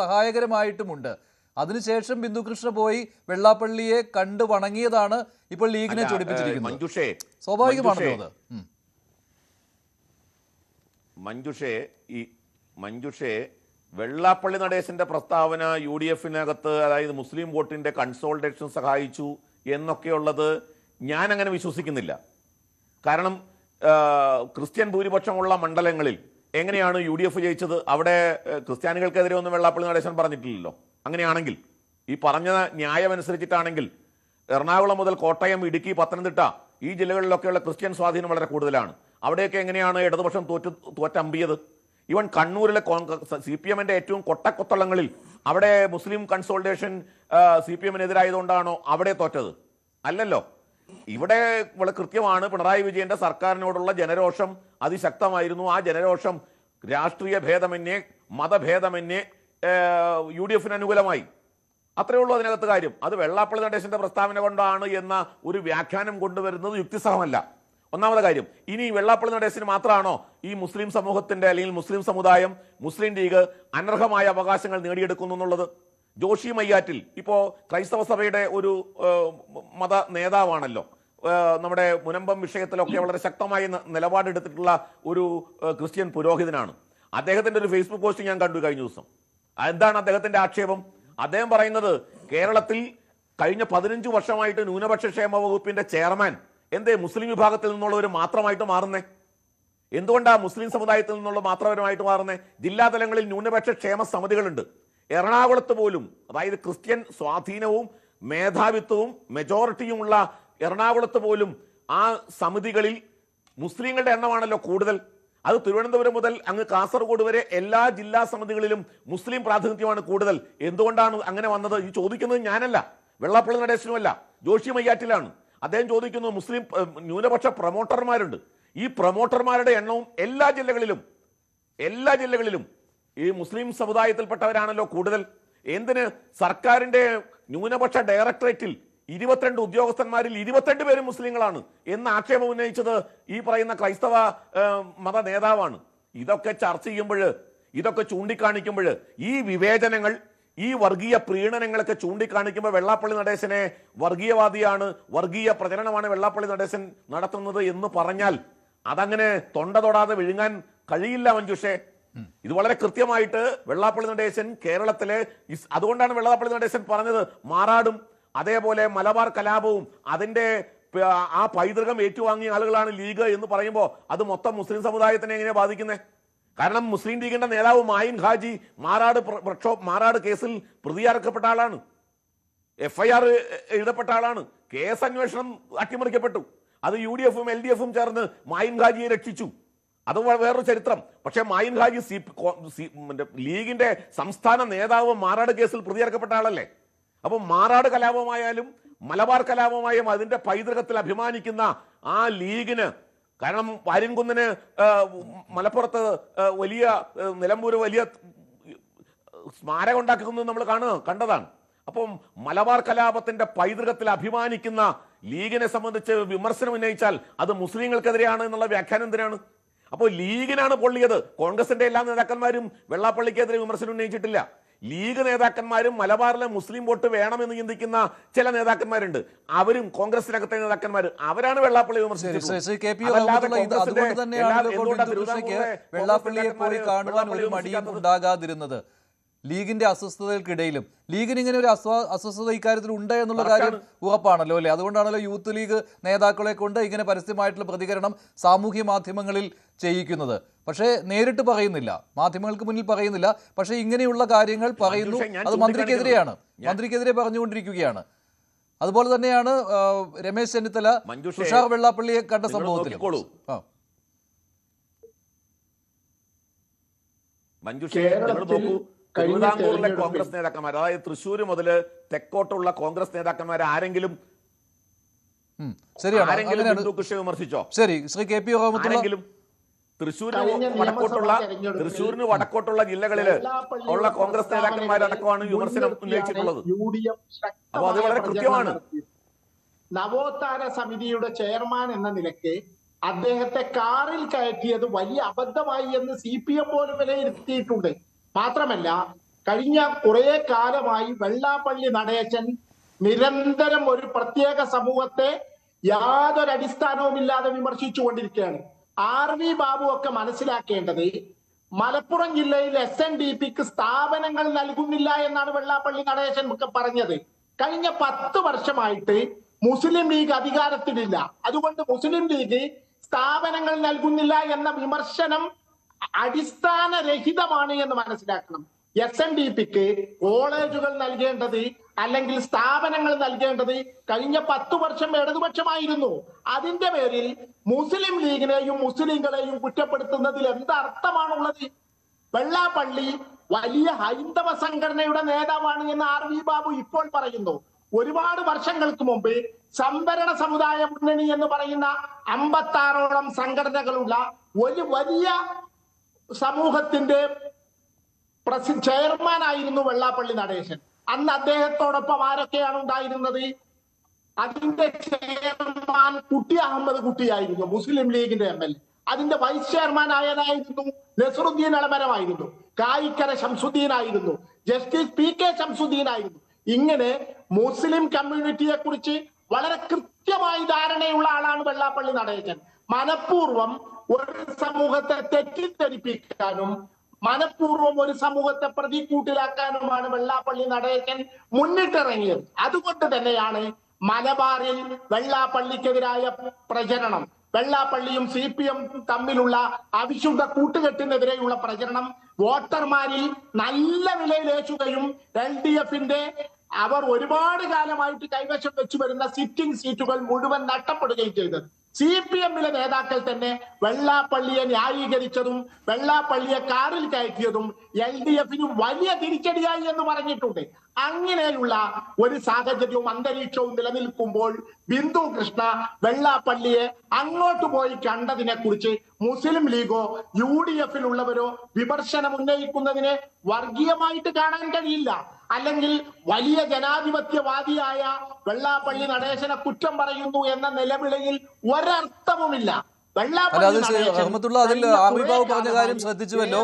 സഹായകരമായിട്ടുമുണ്ട്. അതിനുശേഷം ബിന്ദു കൃഷ്ണ പോയി വെള്ളാപ്പള്ളിയെ കണ്ടു വണങ്ങിയതാണ് ഇപ്പോൾ ലീഗിനെ ചൊടിപ്പിച്ചിരിക്കുന്നത്. സ്വാഭാവികമാണല്ലോ അത്. മഞ്ജുഷേ, വെള്ളാപ്പള്ളി നടേശന്റെ പ്രസ്താവന UDF-നകത്ത്, അതായത് മുസ്ലിം വോട്ടിന്റെ കൺസോൾട്ടേഷൻ സഹായിച്ചു എന്നൊക്കെയുള്ളത് ഞാൻ അങ്ങനെ വിശ്വസിക്കുന്നില്ല. കാരണം ക്രിസ്ത്യൻ ഭൂരിപക്ഷമുള്ള മണ്ഡലങ്ങളിൽ എങ്ങനെയാണ് UDF ജയിച്ചത്? അവിടെ ക്രിസ്ത്യാനികൾക്കെതിരെ ഒന്നും വെള്ളാപ്പള്ളി നടേശൻ പറഞ്ഞിട്ടില്ലല്ലോ. അങ്ങനെയാണെങ്കിൽ, ഈ പറഞ്ഞ ന്യായമനുസരിച്ചിട്ടാണെങ്കിൽ എറണാകുളം മുതൽ കോട്ടയം, ഇടുക്കി, പത്തനംതിട്ട ഈ ജില്ലകളിലൊക്കെയുള്ള ക്രിസ്ത്യൻ സ്വാധീനം വളരെ കൂടുതലാണ്. അവിടെയൊക്കെ എങ്ങനെയാണ് ഇടതുപക്ഷം തോറ്റമ്പിയത്? ഈവൻ കണ്ണൂരിലെ CPM-ന്റെ ഏറ്റവും കൊട്ടക്കൊത്തളങ്ങളിൽ അവിടെ മുസ്ലിം കൺസോൾട്ടേഷൻ CPM-നെതിരായതുകൊണ്ടാണോ അവിടെ തോറ്റത്? അല്ലല്ലോ. ഇവിടെ വളരെ കൃത്യമാണ്, പിണറായി വിജയന്റെ സർക്കാരിനോടുള്ള ജനരോഷം അതിശക്തമായിരുന്നു. ആ ജനരോഷം രാഷ്ട്രീയ ഭേദമന്യേ, മതഭേദമന്യേ UDF-ന് അനുകൂലമായി. അത്രയേ ഉള്ളൂ അതിനകത്ത് കാര്യം. അത് വെള്ളാപ്പള്ളി നടേശന്റെ പ്രസ്താവന കൊണ്ടാണ് എന്ന ഒരു വ്യാഖ്യാനം കൊണ്ടുവരുന്നത് യുക്തിസഹമല്ല. ഒന്നാമത്തെ കാര്യം. ഇനി വെള്ളാപ്പള്ളി നടേശന് മാത്രമാണോ ഈ മുസ്ലിം സമൂഹത്തിന്റെ, അല്ലെങ്കിൽ മുസ്ലിം സമുദായം, മുസ്ലിം ലീഗ് അനർഹമായ അവകാശങ്ങൾ നേടിയെടുക്കുന്നു എന്നുള്ളത്? ജോഷി മയ്യാറ്റിൽ ഇപ്പോൾ ക്രൈസ്തവ സഭയുടെ ഒരു മത നേതാവാണല്ലോ. നമ്മുടെ മുനമ്പം വിഷയത്തിലൊക്കെ വളരെ ശക്തമായി നിലപാടെടുത്തിട്ടുള്ള ഒരു ക്രിസ്ത്യൻ പുരോഹിതനാണ്. അദ്ദേഹത്തിന്റെ ഒരു ഫേസ്ബുക്ക് പോസ്റ്റ് ഞാൻ കണ്ടു കഴിഞ്ഞ ദിവസം. എന്താണ് അദ്ദേഹത്തിന്റെ ആക്ഷേപം? അദ്ദേഹം പറയുന്നത് കേരളത്തിൽ കഴിഞ്ഞ 15 വർഷമായിട്ട് ന്യൂനപക്ഷ ക്ഷേമ വകുപ്പിന്റെ ചെയർമാൻ എന്തേ മുസ്ലിം വിഭാഗത്തിൽ നിന്നുള്ളവർ മാത്രമായിട്ട് മാറുന്നേ? എന്തുകൊണ്ടാണ് മുസ്ലിം സമുദായത്തിൽ നിന്നുള്ള മാത്രപരമായിട്ട് മാറുന്നേ? ജില്ലാതലങ്ങളിൽ ന്യൂനപക്ഷ ക്ഷേമ സമിതികളുണ്ട്. എറണാകുളത്ത് പോലും, അതായത് ക്രിസ്ത്യൻ സ്വാധീനവും മേധാവിത്വവും മെജോറിറ്റിയുമുള്ള എറണാകുളത്ത് പോലും ആ സമിതികളിൽ മുസ്ലിങ്ങളുടെ എണ്ണമാണല്ലോ കൂടുതൽ. അത് തിരുവനന്തപുരം മുതൽ അങ്ങ് കാസർഗോഡ് വരെ എല്ലാ ജില്ലാ സമിതികളിലും മുസ്ലിം പ്രാതിനിധ്യമാണ് കൂടുതൽ. എന്തുകൊണ്ടാണ് അങ്ങനെ വന്നത്? ഈ ചോദിക്കുന്നത് ഞാനല്ല, വെള്ളാപ്പള്ളി നടേശനുമല്ല, ജോഷി മയ്യാറ്റിലാണ്. അദ്ദേഹം ചോദിക്കുന്നു, മുസ്ലിം ന്യൂനപക്ഷ പ്രൊമോട്ടർമാരുണ്ട്, ഈ പ്രൊമോട്ടർമാരുടെ എണ്ണവും എല്ലാ ജില്ലകളിലും ഈ മുസ്ലിം സമുദായത്തിൽപ്പെട്ടവരാണല്ലോ കൂടുതൽ. എന്തിന് സർക്കാരിന്റെ ന്യൂനപക്ഷ ഡയറക്ടറേറ്റിൽ 22 ഉദ്യോഗസ്ഥന്മാരിൽ 22 പേരും മുസ്ലിങ്ങളാണ് എന്ന് ആക്ഷേപം ഉന്നയിച്ചത് ഈ പറയുന്ന ക്രൈസ്തവ മത നേതാവാണ്. ഇതൊക്കെ ചർച്ച ചെയ്യുമ്പോൾ, ഇതൊക്കെ ചൂണ്ടിക്കാണിക്കുമ്പോൾ, ഈ വിവേചനങ്ങൾ, ഈ വർഗീയ പ്രീണനങ്ങളൊക്കെ ചൂണ്ടിക്കാണിക്കുമ്പോൾ വെള്ളാപ്പള്ളി നടേശനെ വർഗീയവാദിയാണ്, വർഗീയ പ്രചരണമാണ് വെള്ളാപ്പള്ളി നടേശൻ നടത്തുന്നത് എന്ന് പറഞ്ഞാൽ അതങ്ങനെ തൊണ്ട തൊടാതെ വിഴുങ്ങാൻ കഴിയില്ല മഞ്ജുഷേ. ഇത് വളരെ കൃത്യമായിട്ട് വെള്ളാപ്പള്ളി നടേശൻ കേരളത്തിലെ, അതുകൊണ്ടാണ് വെള്ളാപ്പള്ളി നടേശൻ പറഞ്ഞത് മാറാടും അതേപോലെ മലബാർ കലാപവും അതിന്റെ ആ പൈതൃകം ഏറ്റുവാങ്ങിയ ആളുകളാണ് ലീഗ് എന്ന് പറയുമ്പോൾ അത് മൊത്തം മുസ്ലിം സമുദായത്തിനെ എങ്ങനെയാണ് ബാധിക്കുന്നത്? കാരണം മുസ്ലിം ലീഗിന്റെ നേതാവ് മായിൻ ഹാജി മാറാട് കേസിൽ പ്രതിയാക്കപ്പെട്ട ആളാണ്, FIR എഴുതപ്പെട്ട ആളാണ്, കേസ് അന്വേഷണം അട്ടിമറിക്കപ്പെട്ടു. അത് UDF-ഉം LDF-ഉം ചേർന്ന് മായിൻ ഹാജിയെ രക്ഷിച്ചു. അത് വേറൊരു ചരിത്രം. പക്ഷെ മായിൻ ഹാജി ലീഗിന്റെ സംസ്ഥാന നേതാവ് മാറാട് കേസിൽ പ്രതിയാക്കപ്പെട്ട ആളല്ലേ? അപ്പൊ മാറാട് കലാപമായാലും മലബാർ കലാപമായും അതിന്റെ പൈതൃകത്തിൽ അഭിമാനിക്കുന്ന ആ ലീഗിന്, കാരണം വാര്യൻകുന്നിന് മലപ്പുറത്ത് വലിയ നിലമ്പൂര് വലിയ സ്മാരകം ഉണ്ടാക്കുന്നത് നമ്മൾ കണ്ടതാണ്. അപ്പം മലബാർ കലാപത്തിന്റെ പൈതൃകത്തിൽ അഭിമാനിക്കുന്ന ലീഗിനെ സംബന്ധിച്ച് വിമർശനം ഉന്നയിച്ചാൽ അത് മുസ്ലിങ്ങൾക്കെതിരെയാണ് എന്നുള്ള വ്യാഖ്യാനം എന്തിനാണ്? അപ്പോൾ ലീഗിനാണ് പൊള്ളിയത്. കോൺഗ്രസിന്റെ എല്ലാ നേതാക്കന്മാരും വെള്ളാപ്പള്ളിക്കെതിരെ വിമർശനം ഉന്നയിച്ചിട്ടില്ല. ലീഗ് നേതാക്കന്മാരും മലബാറിലെ മുസ്ലിം വോട്ട് വേണമെന്ന് ചിന്തിക്കുന്ന ചില നേതാക്കന്മാരുണ്ട്, അവരും കോൺഗ്രസിനകത്തെ നേതാക്കന്മാർ, അവരാണ് വെള്ളാപ്പള്ളി വെള്ളാപ്പള്ളിയെ പോയി കാണുവാൻ ഒരു മടിയും ഉണ്ടാകാതിരുന്നത് ലീഗിന്റെ അസ്വസ്ഥതകൾക്കിടയിലും. ലീഗിന് ഇങ്ങനെ ഒരു അസ്വസ്ഥത ഇക്കാര്യത്തിൽ ഉണ്ട് എന്നുള്ള കാര്യം ഉറപ്പാണല്ലോ അല്ലേ? അതുകൊണ്ടാണല്ലോ യൂത്ത് ലീഗ് നേതാക്കളെ കൊണ്ട് ഇങ്ങനെ പരസ്യമായിട്ടുള്ള പ്രതികരണം സാമൂഹ്യ മാധ്യമങ്ങളിൽ ചെയ്യിക്കുന്നത്. പക്ഷേ നേരിട്ട് പറയുന്നില്ല, മാധ്യമങ്ങൾക്ക് മുന്നിൽ പറയുന്നില്ല. പക്ഷേ ഇങ്ങനെയുള്ള കാര്യങ്ങൾ പറയുന്നു. അത് മന്ത്രിക്കെതിരെയാണ്, മന്ത്രിക്കെതിരെ പറഞ്ഞുകൊണ്ടിരിക്കുകയാണ്. അതുപോലെ തന്നെയാണ് രമേശ് ചെന്നിത്തല തുഷാർ വെള്ളാപ്പള്ളിയെ കണ്ട സംഭവത്തിൽ. തിരുവിതാംകൂറിലെ കോൺഗ്രസ് നേതാക്കന്മാർ, അതായത് തൃശ്ശൂർ മുതൽ തെക്കോട്ടുള്ള കോൺഗ്രസ് നേതാക്കന്മാർ ആരെങ്കിലും വിമർശിച്ചോ? ശരി, ശ്രീ KP ആരെങ്കിലും തൃശ്ശൂരിന് വടക്കോട്ടുള്ള ജില്ലകളിൽ ഉള്ള കോൺഗ്രസ് നേതാക്കന്മാരടക്കമാണ് വിമർശനം ഉന്നയിച്ചിട്ടുള്ളത്. അപ്പൊ അത് വളരെ കൃത്യമാണ്. നവോത്ഥാന സമിതിയുടെ ചെയർമാൻ എന്ന നിലയ്ക്ക് അദ്ദേഹത്തെ കാറിൽ കയറ്റിയത് വലിയ അബദ്ധമായി എന്ന് CPM പോലും വിലയിരുത്തിയിട്ടുണ്ട്. മാത്രമല്ല, കഴിഞ്ഞ കുറെ കാലമായി വെള്ളാപ്പള്ളി നടേശൻ നിരന്തരം ഒരു പ്രത്യേക സമൂഹത്തെ യാതൊരു അടിസ്ഥാനവുമില്ലാതെ വിമർശിച്ചുകൊണ്ടിരിക്കുകയാണ്. RV ബാബു ഒക്കെ മനസ്സിലാക്കേണ്ടത് മലപ്പുറം ജില്ലയിൽ SNDPക്ക് സ്ഥാപനങ്ങൾ നൽകുന്നില്ല എന്നാണ് വെള്ളാപ്പള്ളി നടേശൻ ഒക്കെ പറഞ്ഞത്. കഴിഞ്ഞ 10 വർഷമായിട്ട് മുസ്ലിം ലീഗ് അധികാരത്തിലില്ല, അതുകൊണ്ട് മുസ്ലിം ലീഗ് സ്ഥാപനങ്ങൾ നൽകുന്നില്ല എന്ന വിമർശനം അടിസ്ഥാനരഹിതമാണ് എന്ന് മനസ്സിലാക്കണം. SNDPക്ക് കോളേജുകൾ നൽകേണ്ടത് അല്ലെങ്കിൽ സ്ഥാപനങ്ങൾ നൽകേണ്ടത് കഴിഞ്ഞ 10 വർഷം ഇടതുപക്ഷമായിരുന്നു. അതിന്റെ പേരിൽ മുസ്ലിം ലീഗിനെയും മുസ്ലിങ്ങളെയും കുറ്റപ്പെടുത്തുന്നതിൽ എന്തർത്ഥമാണുള്ളത്? വെള്ളാപ്പള്ളി വലിയ ഹൈന്ദവ സംഘടനയുടെ നേതാവാണ് എന്ന് RV ബാബു ഇപ്പോൾ പറയുന്നു. ഒരുപാട് വർഷങ്ങൾക്ക് മുമ്പ് സംവരണ സമുദായ മുന്നണി എന്ന് പറയുന്ന 56ഓളം സംഘടനകളുള്ള ഒരു വലിയ സമൂഹത്തിന്റെ ചെയർമാൻ ആയിരുന്നു വെള്ളാപ്പള്ളി നടേശൻ. അന്ന് അദ്ദേഹത്തോടൊപ്പം ആരൊക്കെയാണ് ഉണ്ടായിരുന്നത്? അതിന്റെ ചെയർമാൻ കുട്ടി അഹമ്മദ് കുട്ടിയായിരുന്നു, മുസ്ലിം ലീഗിന്റെ MLA. അതിന്റെ വൈസ് ചെയർമാൻ ആയതായിരുന്നു നസറുദ്ദീൻ എളമരമായിരുന്നു, കായിക്കര ശംസുദ്ദീൻ ആയിരുന്നു, ജസ്റ്റിസ് PK ശംസുദ്ദീൻ ആയിരുന്നു. ഇങ്ങനെ മുസ്ലിം കമ്മ്യൂണിറ്റിയെ കുറിച്ച് വളരെ കൃത്യമായി ധാരണയുള്ള ആളാണ് വെള്ളാപ്പള്ളി നടേശൻ. മനഃപൂർവ്വം ഒരു സമൂഹത്തെ തെറ്റിദ്ധരിപ്പിക്കാനും മനഃപൂർവ്വം ഒരു സമൂഹത്തെ പ്രതിക്കൂട്ടിലാക്കാനുമാണ് വെള്ളാപ്പള്ളി നടേശൻ മുന്നിട്ടിറങ്ങിയത്. അതുകൊണ്ട് തന്നെയാണ് മലബാറിൽ വെള്ളാപ്പള്ളിക്കെതിരായ പ്രചരണം, വെള്ളാപ്പള്ളിയും CPM തമ്മിലുള്ള അവിശുദ്ധ കൂട്ടുകെട്ടിനെതിരെയുള്ള പ്രചരണം വോട്ടർമാരിൽ നല്ല വിലയിലേശുകയും LDFന്റെ അവർ ഒരുപാട് കാലമായിട്ട് കൈവശം വെച്ചു വരുന്ന സിറ്റിംഗ് സീറ്റുകൾ മുഴുവൻ നഷ്ടപ്പെടുകയും ചെയ്തത്. CPM-ലെ നേതാക്കൾ തന്നെ വെള്ളാപ്പള്ളിയെ ന്യായീകരിച്ചതും വെള്ളാപ്പള്ളിയെ കാറിൽ കയറ്റിയതും LDF-ന് വലിയ തിരിച്ചടിയായി എന്ന് പറഞ്ഞിട്ടുണ്ട്. അങ്ങനെയുള്ള ഒരു സാഹചര്യവും അന്തരീക്ഷവും നിലനിൽക്കുമ്പോൾ ബിന്ദു കൃഷ്ണ വെള്ളാപ്പള്ളിയെ അങ്ങോട്ട് പോയി കണ്ടതിനെ കുറിച്ച് മുസ്ലിം ലീഗോ UDF-ലുള്ളവരോ വിമർശനം ഉന്നയിക്കുന്നതിനെ വർഗീയമായിട്ട് കാണാൻ കഴിയില്ല. അല്ലെങ്കിൽ വലിയ ജനാധിപത്യവാദിയായ വെള്ളാപ്പള്ളി നടേശനെ കുറ്റം പറയുന്നു എന്ന നിലവിളിയിൽ ഒരർത്ഥവുമില്ല. റഹ്മത്തുള്ള അതിൽ ആവിർഭാവ് പറഞ്ഞ കാര്യം ശ്രദ്ധിച്ചുവല്ലോ.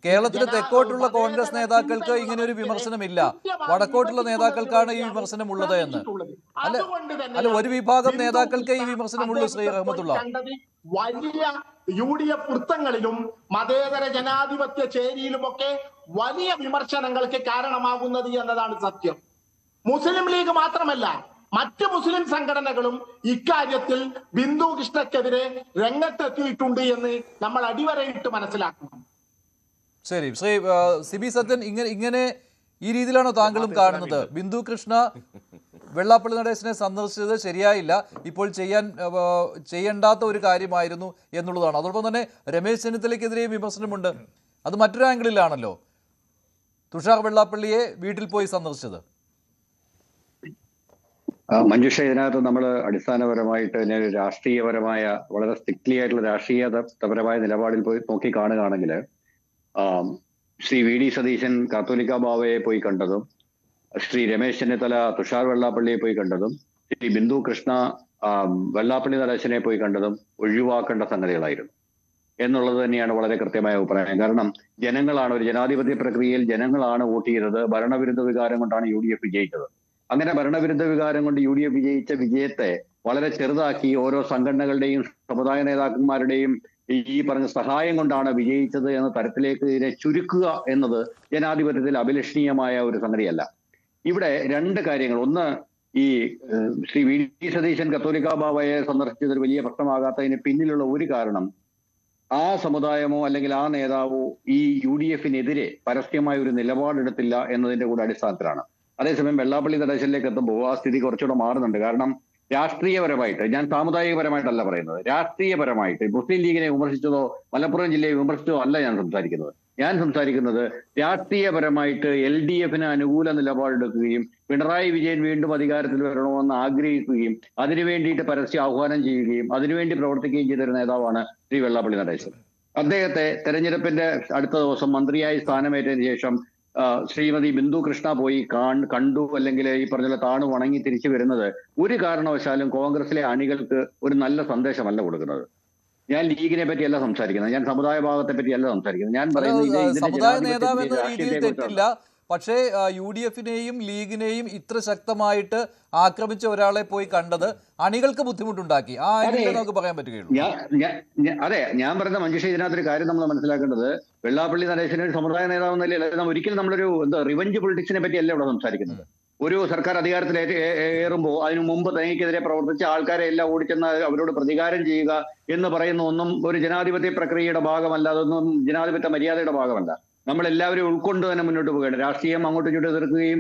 കേരളത്തിലെ തെക്കോട്ടുള്ള കോൺഗ്രസ് നേതാക്കൾക്ക് ഇങ്ങനെ ഒരു വിമർശനമില്ല, വടക്കോട്ടുള്ള നേതാക്കൾക്കാണ് ഈ വിമർശനം ഉള്ളത് എന്ന്. അല്ല ഒരു വിഭാഗം നേതാക്കൾക്ക് ഈ വിമർശനമുള്ളൂ ശ്രീ റഹ്മത്തുള്ള. വലിയ UDF വൃത്തങ്ങളിലും മതേതര ജനാധിപത്യ ചേരിയിലുമൊക്കെ വലിയ വിമർശനങ്ങൾക്ക് കാരണമാകുന്നത് എന്നതാണ് സത്യം. മുസ്ലിം ലീഗ് മാത്രമല്ല, മറ്റ് മുസ്ലിം സംഘടനകളും ഇക്കാര്യത്തിൽ ബിന്ദു കൃഷ്ണക്കെതിരെ രംഗത്തെത്തിയിട്ടുണ്ട് എന്ന് നമ്മൾ അടിവരയിട്ട് മനസ്സിലാക്കണം. ശരി, ശ്രീ സിബി സത്യൻ, ഇങ്ങനെ ഈ രീതിയിലാണോ താങ്കളും കാണുന്നത്? ബിന്ദു കൃഷ്ണ വെള്ളാപ്പള്ളി നടേശനെ സന്ദർശിച്ചത് ശരിയായില്ല, ഇപ്പോൾ ചെയ്യേണ്ടാത്ത ഒരു കാര്യമായിരുന്നു എന്നുള്ളതാണ്. അതോടൊപ്പം തന്നെ രമേശ് ചെന്നിത്തലയ്ക്കെതിരെയും വിമർശനമുണ്ട്. അത് മറ്റൊരു ആംഗിളിലാണല്ലോ തുഷാർ വെള്ളാപ്പള്ളിയെ വീട്ടിൽ പോയി സന്ദർശിച്ചത്. മഞ്ജുഷ, ഇതിനകത്ത് നമ്മൾ അടിസ്ഥാനപരമായിട്ട് രാഷ്ട്രീയപരമായ വളരെ സ്ട്രിക്ട്ലി ആയിട്ടുള്ള രാഷ്ട്രീയപരമായ നിലപാടിൽ പോയി നോക്കി കാണുകയാണെങ്കിൽ ശ്രീ VD സതീശൻ കാത്തോലിക്ക ബാവയെ പോയി കണ്ടതും ശ്രീ രമേശ് ചെന്നിത്തല തുഷാർ വെള്ളാപ്പള്ളിയെ പോയി കണ്ടതും ശ്രീ ബിന്ദു കൃഷ്ണ വെള്ളാപ്പള്ളി നടേശനെ പോയി കണ്ടതും ഒഴിവാക്കേണ്ട സംഗതികളായിരുന്നു എന്നുള്ളത് തന്നെയാണ് വളരെ കൃത്യമായ അഭിപ്രായം. കാരണം ജനങ്ങളാണ്, ഒരു ജനാധിപത്യ പ്രക്രിയയിൽ ജനങ്ങളാണ് വോട്ട് ചെയ്തത്. ഭരണവിരുദ്ധ വികാരം കൊണ്ടാണ് UDF വിജയിച്ചത്. അങ്ങനെ ഭരണവിരുദ്ധ വികാരം കൊണ്ട് UDF വിജയിച്ച വിജയത്തെ വളരെ ചെറുതാക്കി ഓരോ സംഘടനകളുടെയും സമുദായ നേതാക്കന്മാരുടെയും ഈ പറഞ്ഞ സഹായം കൊണ്ടാണ് വിജയിച്ചത് എന്ന തരത്തിലേക്ക് ഇതിനെ ചുരുക്കുക എന്നത് ജനാധിപത്യത്തിൽ അഭിലഷണീയമായ ഒരു സംഗതിയല്ല. ഇവിടെ രണ്ട് കാര്യങ്ങൾ. ഒന്ന്, ഈ ശ്രീ VD സതീശൻ കത്തോലിക്ക ബാവയെ സന്ദർശിച്ചത് വലിയ പ്രശ്നമാകാത്തതിന് പിന്നിലുള്ള ഒരു കാരണം, ആ സമുദായമോ അല്ലെങ്കിൽ ആ നേതാവോ ഈ UDF-നെതിരെ പരസ്യമായ ഒരു നിലപാടെടുത്തില്ല എന്നതിന്റെ കൂടെ അടിസ്ഥാനത്തിലാണ്. അതേസമയം വെള്ളാപ്പള്ളി നടേശനിലേക്ക് എത്തുമ്പോൾ ആ സ്ഥിതി കുറച്ചുകൂടെ മാറുന്നുണ്ട്. കാരണം രാഷ്ട്രീയപരമായിട്ട്, ഞാൻ സാമുദായികപരമായിട്ടല്ല പറയുന്നത്, രാഷ്ട്രീയപരമായിട്ട് മുസ്ലിം ലീഗിനെ വിമർശിച്ചതോ മലപ്പുറം ജില്ലയെ വിമർശിച്ചതോ അല്ല ഞാൻ സംസാരിക്കുന്നത്. ഞാൻ സംസാരിക്കുന്നത് രാഷ്ട്രീയപരമായിട്ട് LDF-ന് അനുകൂല നിലപാടെടുക്കുകയും പിണറായി വിജയൻ വീണ്ടും അധികാരത്തിൽ വരണമെന്ന് ആഗ്രഹിക്കുകയും അതിനു വേണ്ടിയിട്ട് പരസ്യ ആഹ്വാനം ചെയ്യുകയും അതിനുവേണ്ടി പ്രവർത്തിക്കുകയും ചെയ്തൊരു നേതാവാണ് ശ്രീ വെള്ളാപ്പള്ളി നടേശൻ. അദ്ദേഹത്തെ തെരഞ്ഞെടുപ്പിന്റെ അടുത്ത ദിവസം മന്ത്രിയായി സ്ഥാനമേറ്റതിന് ശേഷം ശ്രീമതി ബിന്ദു കൃഷ്ണ പോയി കണ്ടു, അല്ലെങ്കിൽ ഈ പറഞ്ഞ താണു വണങ്ങി തിരിച്ചു വരുന്നത് ഒരു കാരണവശാലും കോൺഗ്രസിലെ അണികൾക്ക് ഒരു നല്ല സന്ദേശമല്ല കൊടുക്കുന്നത്. ഞാൻ ലീഗിനെ പറ്റിയല്ല സംസാരിക്കുന്നത്, ഞാൻ സമുദായ ഭാഗത്തെ പറ്റിയല്ല സംസാരിക്കുന്നത്. ഞാൻ പറയുന്നത് സമുദായ നേതാവ് എന്ന രീതിയിൽ തെറ്റില്ല, പക്ഷേ UDF-നെയും ലീഗിനെയും ഇത്ര ശക്തമായിട്ട് ആക്രമിച്ച ഒരാളെ പോയി കണ്ടത് അണികൾക്ക് ബുദ്ധിമുട്ടുണ്ടാക്കി. ആ ആംഗിളിൽ നമുക്ക് പറയാൻ പറ്റുകയുള്ളൂ. അതെ, ഞാൻ പറയുന്ന മഞ്ജുഷ, ഇതിനകത്തൊരു കാര്യം നമ്മൾ മനസ്സിലാക്കേണ്ടത്, വെള്ളാപ്പള്ളി നടേശന് സമുദായ നേതാവ് എന്നല്ല, ഒരിക്കലും നമ്മളൊരു റിവഞ്ച് പൊളിറ്റിക്സിനെ പറ്റിയല്ല ഇവിടെ സംസാരിക്കുന്നത്. ഒരു സർക്കാർ അധികാരത്തിൽ ഏറുമ്പോൾ അതിനു മുമ്പ് തനിക്കെതിരെ പ്രവർത്തിച്ച ആൾക്കാരെ എല്ലാം ഓടിച്ചെന്ന് അവരോട് പ്രതികാരം ചെയ്യുക എന്ന് പറയുന്ന ഒന്നും ഒരു ജനാധിപത്യ പ്രക്രിയയുടെ ഭാഗമല്ല, അതൊന്നും ജനാധിപത്യ മര്യാദയുടെ ഭാഗമല്ല. നമ്മളെല്ലാവരും ഉൾക്കൊണ്ട് തന്നെ മുന്നോട്ട് പോവുകയാണ്. രാഷ്ട്രീയം അങ്ങോട്ടും ഇങ്ങോട്ടും എതിർക്കുകയും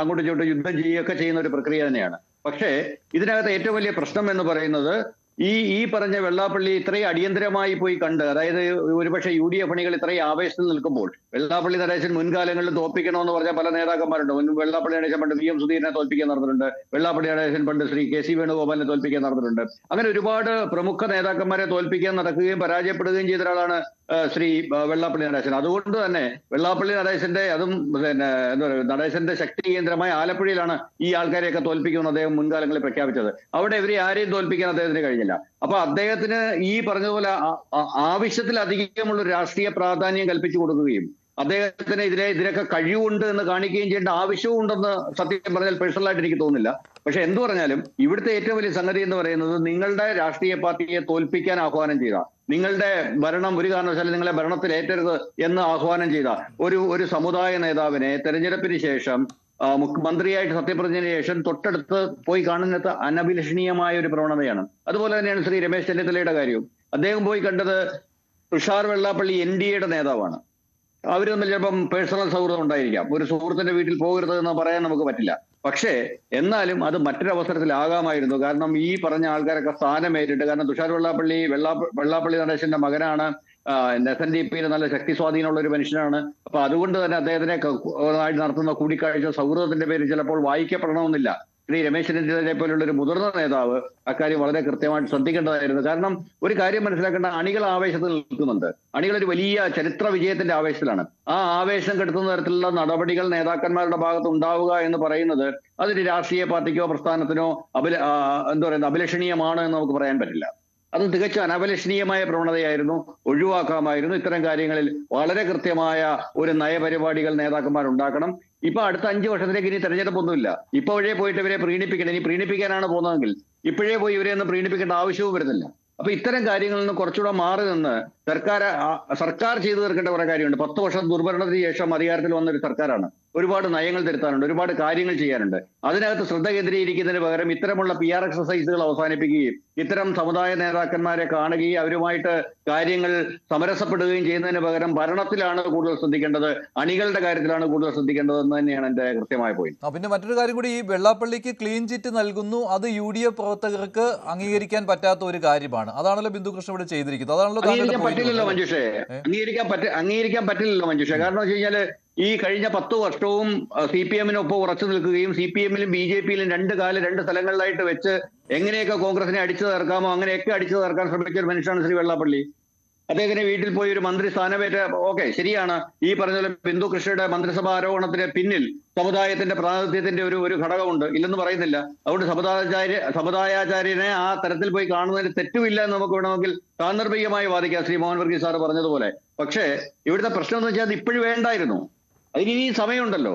അങ്ങോട്ടും ഇങ്ങോട്ടും യുദ്ധം ചെയ്യുകയൊക്കെ ചെയ്യുന്ന ഒരു പ്രക്രിയ തന്നെയാണ്. പക്ഷേ ഇതിനകത്ത് ഏറ്റവും വലിയ പ്രശ്നം എന്ന് പറയുന്നത്, ഈ പറഞ്ഞ വെള്ളാപ്പള്ളി ഇത്രയും അടിയന്തരമായി പോയി കണ്ട്, അതായത് ഒരുപക്ഷെ UDF അണികൾ ഇത്രയും ആവേശത്തിൽ നിൽക്കുമ്പോൾ, വെള്ളാപ്പള്ളി നടേശൻ മുൻകാലങ്ങളിൽ തോൽപ്പിക്കണമെന്ന് പറഞ്ഞ പല നേതാക്കന്മാരുണ്ട്. വെള്ളാപ്പള്ളി നടേശൻ പണ്ട് VM സുധീരനെ തോൽപ്പിക്കാൻ നടന്നിട്ടുണ്ട്. വെള്ളാപ്പള്ളി നടേശൻ പണ്ട് ശ്രീ KC വേണുഗോപാലിനെ തോൽപ്പിക്കാൻ നടന്നിട്ടുണ്ട്. അങ്ങനെ ഒരുപാട് പ്രമുഖ നേതാക്കന്മാരെ തോൽപ്പിക്കാൻ നടക്കുകയും പരാജയപ്പെടുകയും ചെയ്ത ഒരാളാണ് ശ്രീ വെള്ളാപ്പള്ളി നടേശൻ. അതുകൊണ്ട് തന്നെ വെള്ളാപ്പള്ളി നടേശന്റെ, അതും എന്താ പറയുക, നടേശന്റെ ശക്തി കേന്ദ്രമായ ആലപ്പുഴയിലാണ് ഈ ആൾക്കാരെയൊക്കെ തോൽപ്പിക്കുമെന്ന് അദ്ദേഹം മുൻകാലങ്ങളിൽ പ്രഖ്യാപിച്ചത്. അവിടെ ഇവരെ ആരെയും തോൽപ്പിക്കാൻ അദ്ദേഹത്തിന് കഴിഞ്ഞില്ല. അപ്പൊ അദ്ദേഹത്തിന് ഈ പറഞ്ഞതുപോലെ ആവശ്യത്തിലധികമുള്ള രാഷ്ട്രീയ പ്രാധാന്യം കൽപ്പിച്ചു കൊടുക്കുകയും അദ്ദേഹത്തിന് ഇതിനൊക്കെ കഴിവുണ്ട് എന്ന് കാണിക്കുകയും ചെയ്യേണ്ട ആവശ്യവും ഉണ്ടെന്ന് സത്യം പറഞ്ഞാൽ പേഴ്സണലായിട്ട് എനിക്ക് തോന്നുന്നില്ല. പക്ഷെ എന്തു പറഞ്ഞാലും ഇവിടുത്തെ ഏറ്റവും വലിയ സംഗതി എന്ന് പറയുന്നത്, നിങ്ങളുടെ രാഷ്ട്രീയ പാർട്ടിയെ തോൽപ്പിക്കാൻ ആഹ്വാനം ചെയ്ത, നിങ്ങളുടെ ഭരണം ഒരു കാരണവശാലും നിങ്ങളെ ഭരണത്തിൽ ഏറ്റരുത് എന്ന് ആഹ്വാനം ചെയ്ത ഒരു സമുദായ നേതാവിനെ തെരഞ്ഞെടുപ്പിന് ശേഷം മന്ത്രിയായിട്ട് സത്യപ്രതിജ്ഞയ്ക്ക് ശേഷം തൊട്ടടുത്ത് പോയി കാണുന്നത് അനഭിലഷണീയമായ ഒരു പ്രവണതയാണ്. അതുപോലെ തന്നെയാണ് ശ്രീ രമേശ് ചെന്നിത്തലയുടെ കാര്യവും. അദ്ദേഹം പോയി കണ്ടത് തുഷാർ വെള്ളാപ്പള്ളി NDAയുടെ നേതാവാണ്. അവർ തമ്മിൽ ചിലപ്പം പേഴ്സണൽ സൗഹൃദം ഉണ്ടായിരിക്കാം. ഒരു സുഹൃത്തിന്റെ വീട്ടിൽ പോകരുത് എന്ന് പറയാൻ നമുക്ക് പറ്റില്ല. പക്ഷേ എന്നാലും അത് മറ്റൊരവസരത്തിലാകാമായിരുന്നു. കാരണം ഈ പറഞ്ഞ ആൾക്കാരൊക്കെ സ്ഥാനമേറ്റിട്ട്, കാരണം തുഷാർ വെള്ളാപ്പള്ളി നടേശന്റെ മകനാണ്, SNDPയിൽ നല്ല ശക്തി സ്വാധീനമുള്ള ഒരു മനുഷ്യനാണ്. അപ്പൊ അതുകൊണ്ട് തന്നെ അദ്ദേഹത്തിനെ നടത്തുന്ന കൂടിക്കാഴ്ച സൗഹൃദത്തിന്റെ പേരിൽ ചിലപ്പോൾ വായിക്കപ്പെടണമെന്നില്ല. ശ്രീ രമേശ് ചെന്നിത്തലയെ പോലുള്ള ഒരു മുതിർന്ന നേതാവ് അക്കാര്യം വളരെ കൃത്യമായിട്ട് ശ്രദ്ധിക്കേണ്ടതായിരുന്നു. കാരണം ഒരു കാര്യം മനസ്സിലാക്കേണ്ട, അണികൾ ആവേശത്തിൽ നിൽക്കുന്നുണ്ട്. അണികൾ ഒരു വലിയ ചരിത്ര വിജയത്തിന്റെ ആവേശത്തിലാണ്. ആ ആവേശം കെടുത്തുന്ന തരത്തിലുള്ള നടപടികൾ നേതാക്കന്മാരുടെ ഭാഗത്ത് ഉണ്ടാവുക എന്ന് പറയുന്നത് അതൊരു രാഷ്ട്രീയ പാർട്ടിക്കോ പ്രസ്ഥാനത്തിനോ അഭിലഷണീയമാണ് എന്ന് നമുക്ക് പറയാൻ പറ്റില്ല. അത് തികച്ചും അനഭിലഷണീയമായ പ്രവണതയായിരുന്നു. ഒഴിവാക്കാമായിരുന്നു. ഇത്തരം കാര്യങ്ങളിൽ വളരെ കൃത്യമായ ഒരു നയപരിപാടികൾ നേതാക്കന്മാർ ഉണ്ടാക്കണം. ഇപ്പൊ അടുത്ത 5 വർഷത്തിലേക്ക് ഇനി തെരഞ്ഞെടുപ്പൊന്നുമില്ല. ഇപ്പോഴേ പോയിട്ട് ഇവരെ പ്രീണിപ്പിക്കണം. ഇനി പ്രീണിപ്പിക്കാനാണ് പോകുന്നതെങ്കിൽ ഇപ്പോഴേ പോയി ഇവരെ ഒന്നും പ്രീണിപ്പിക്കേണ്ട ആവശ്യവും വരുന്നില്ല. അപ്പൊ ഇത്തരം കാര്യങ്ങളിൽ നിന്ന് കുറച്ചുകൂടെ മാറി നിന്ന് സർക്കാർ ചെയ്തു തീർക്കേണ്ട കുറെ കാര്യമുണ്ട്. 10 വർഷം ദുർഭരണത്തിന് ശേഷം അധികാരത്തിൽ വന്നൊരു സർക്കാരാണ്. ഒരുപാട് നയങ്ങൾ തിരുത്താനുണ്ട്, ഒരുപാട് കാര്യങ്ങൾ ചെയ്യാനുണ്ട്. അതിനകത്ത് ശ്രദ്ധ കേന്ദ്രീകരിക്കുന്നതിന് പകരം ഇത്തരമുള്ള PR എക്സസൈസുകൾ അവസാനിപ്പിക്കുകയും ഇത്തരം സമുദായ നേതാക്കന്മാരെ കാണുകയും അവരുമായിട്ട് കാര്യങ്ങൾ സമരസപ്പെടുകയും ചെയ്യുന്നതിന് പകരം ഭരണത്തിലാണ് കൂടുതൽ ശ്രദ്ധിക്കേണ്ടത്, അണികളുടെ കാര്യത്തിലാണ് കൂടുതൽ ശ്രദ്ധിക്കേണ്ടത് എന്ന് തന്നെയാണ് എന്റെ കൃത്യമായ പോയിന്റ്. പിന്നെ മറ്റൊരു കാര്യം കൂടി, ഈ വെള്ളാപ്പള്ളിക്ക് ക്ലീൻ ചിറ്റ് നൽകുന്നു, അത് UDF പ്രവർത്തകർക്ക് അംഗീകരിക്കാൻ പറ്റാത്ത ഒരു കാര്യമാണ്. അതാണല്ലോ ബിന്ദുകൃഷ്ണൻ ഇവിടെ ചെയ്തിരിക്കുന്നത്. അതാണല്ലോ അംഗീകരിക്കാൻ പറ്റില്ലല്ലോ മഞ്ജുഷേ. കാരണം വെച്ച് കഴിഞ്ഞാല് ഈ കഴിഞ്ഞ 10 വർഷവും CPM-നൊപ്പം ഉറച്ചു നിൽക്കുകയും CPM-ലും BJP-ലും 2 കാല് 2 സ്ഥലങ്ങളിലായിട്ട് വെച്ച് എങ്ങനെയൊക്കെ കോൺഗ്രസിനെ അടിച്ചു തീർക്കാമോ അങ്ങനെയൊക്കെ അടിച്ചു തീർക്കാൻ ശ്രമിച്ച ഒരു മനുഷ്യനാണ് ശ്രീ വെള്ളാപ്പള്ളി. അദ്ദേഹത്തിന് വീട്ടിൽ പോയി ഒരു മന്ത്രി സ്ഥാനമേറ്റ, ഓക്കെ ശരിയാണ്, ഈ പറഞ്ഞ പോലെ ബിന്ദു കൃഷ്ണയുടെ മന്ത്രിസഭാ ആരോപണത്തിന് പിന്നിൽ സമുദായത്തിന്റെ പ്രാതിനിധ്യത്തിന്റെ ഒരു ഘടകമുണ്ട്, ഇല്ലെന്ന് പറയുന്നില്ല. അതുകൊണ്ട് സമുദായാചാര്യനെ ആ തരത്തിൽ പോയി കാണുന്നതിന് തെറ്റുമില്ല എന്ന് നമുക്ക് വേണമെങ്കിൽ സാന്ദർഭികമായി വാദിക്കാം, ശ്രീ മോഹൻ വർഗീസ് സാറ് പറഞ്ഞതുപോലെ. പക്ഷേ ഇവിടുത്തെ പ്രശ്നം എന്ന് വെച്ചാൽ അത് ഇപ്പോഴും വേണ്ടായിരുന്നു. അതിന് ഈ സമയമുണ്ടല്ലോ.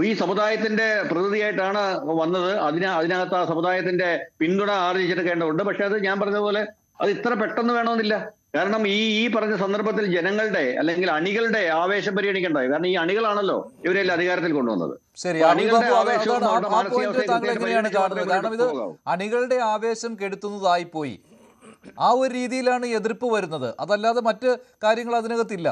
ഈ സമുദായത്തിന്റെ പ്രതിനിധിയായിട്ടാണ് വന്നത്. അതിനകത്ത് ആ സമുദായത്തിന്റെ പിന്തുണ ആർജിച്ചെടുക്കേണ്ടതുണ്ട്. പക്ഷെ അത് ഞാൻ പറഞ്ഞതുപോലെ അത് ഇത്ര പെട്ടെന്ന് വേണമെന്നില്ല. കാരണം ഈ പറഞ്ഞ സന്ദർഭത്തിൽ ജനങ്ങളുടെ അല്ലെങ്കിൽ അണികളുടെ ആവേശം പരിഗണിക്കേണ്ടത്. കാരണം ഈ അണികളാണല്ലോ ഇവരെല്ലാം അധികാരത്തിൽ കൊണ്ടുവന്നത്. ശരി, താങ്കൾ എങ്ങനെയാണ് കാണുന്നത്? കാരണം ഇത് അണികളുടെ ആവേശം കെടുത്തുന്നതായി പോയി. ആ ഒരു രീതിയിലാണ് എതിർപ്പ് വരുന്നത്, അതല്ലാതെ മറ്റ് കാര്യങ്ങൾ അതിനകത്തില്ല.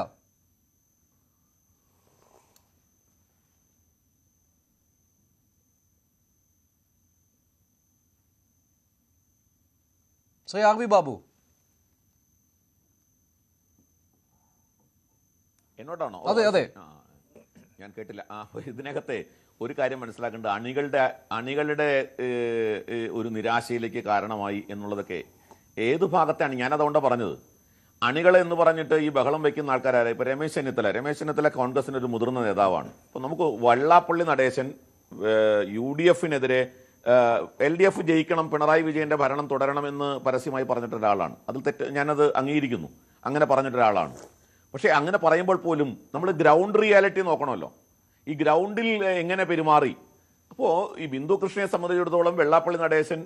ശ്രീ RV ബാബു, എന്നോട്ടാണോ? അതെ അതെ, ഞാൻ കേട്ടില്ല. ഇതിനകത്തെ ഒരു കാര്യം മനസ്സിലാക്കേണ്ടത്, അണികളുടെ ഒരു നിരാശയിലേക്ക് കാരണമായി എന്നുള്ളതൊക്കെ ഏത് ഭാഗത്താണ്? ഞാനതുകൊണ്ടാണ് പറഞ്ഞത്. അണികൾ എന്ന് പറഞ്ഞിട്ട് ഈ ബഹളം വയ്ക്കുന്ന ആൾക്കാരായ ഇപ്പൊ രമേശ് ചെന്നിത്തല കോൺഗ്രസിന്റെ ഒരു മുതിർന്ന നേതാവാണ്. അപ്പൊ നമുക്ക് വെള്ളാപ്പള്ളി നടേശൻ UDF-നെതിരെ LDF ജയിക്കണം, പിണറായി വിജയന്റെ ഭരണം തുടരണമെന്ന് പരസ്യമായി പറഞ്ഞിട്ടൊരാളാണ്. അതിൽ ഞാനത് അംഗീകരിക്കുന്നു, അങ്ങനെ പറഞ്ഞിട്ടൊരാളാണ്. പക്ഷേ അങ്ങനെ പറയുമ്പോൾ പോലും നമ്മൾ ഗ്രൗണ്ട് റിയാലിറ്റി നോക്കണമല്ലോ. ഈ ഗ്രൗണ്ടിൽ എങ്ങനെ പെരുമാറി. അപ്പോൾ ഈ ബിന്ദു കൃഷ്ണയെ സംബന്ധിച്ചിടത്തോളം വെള്ളാപ്പള്ളി നടേശൻ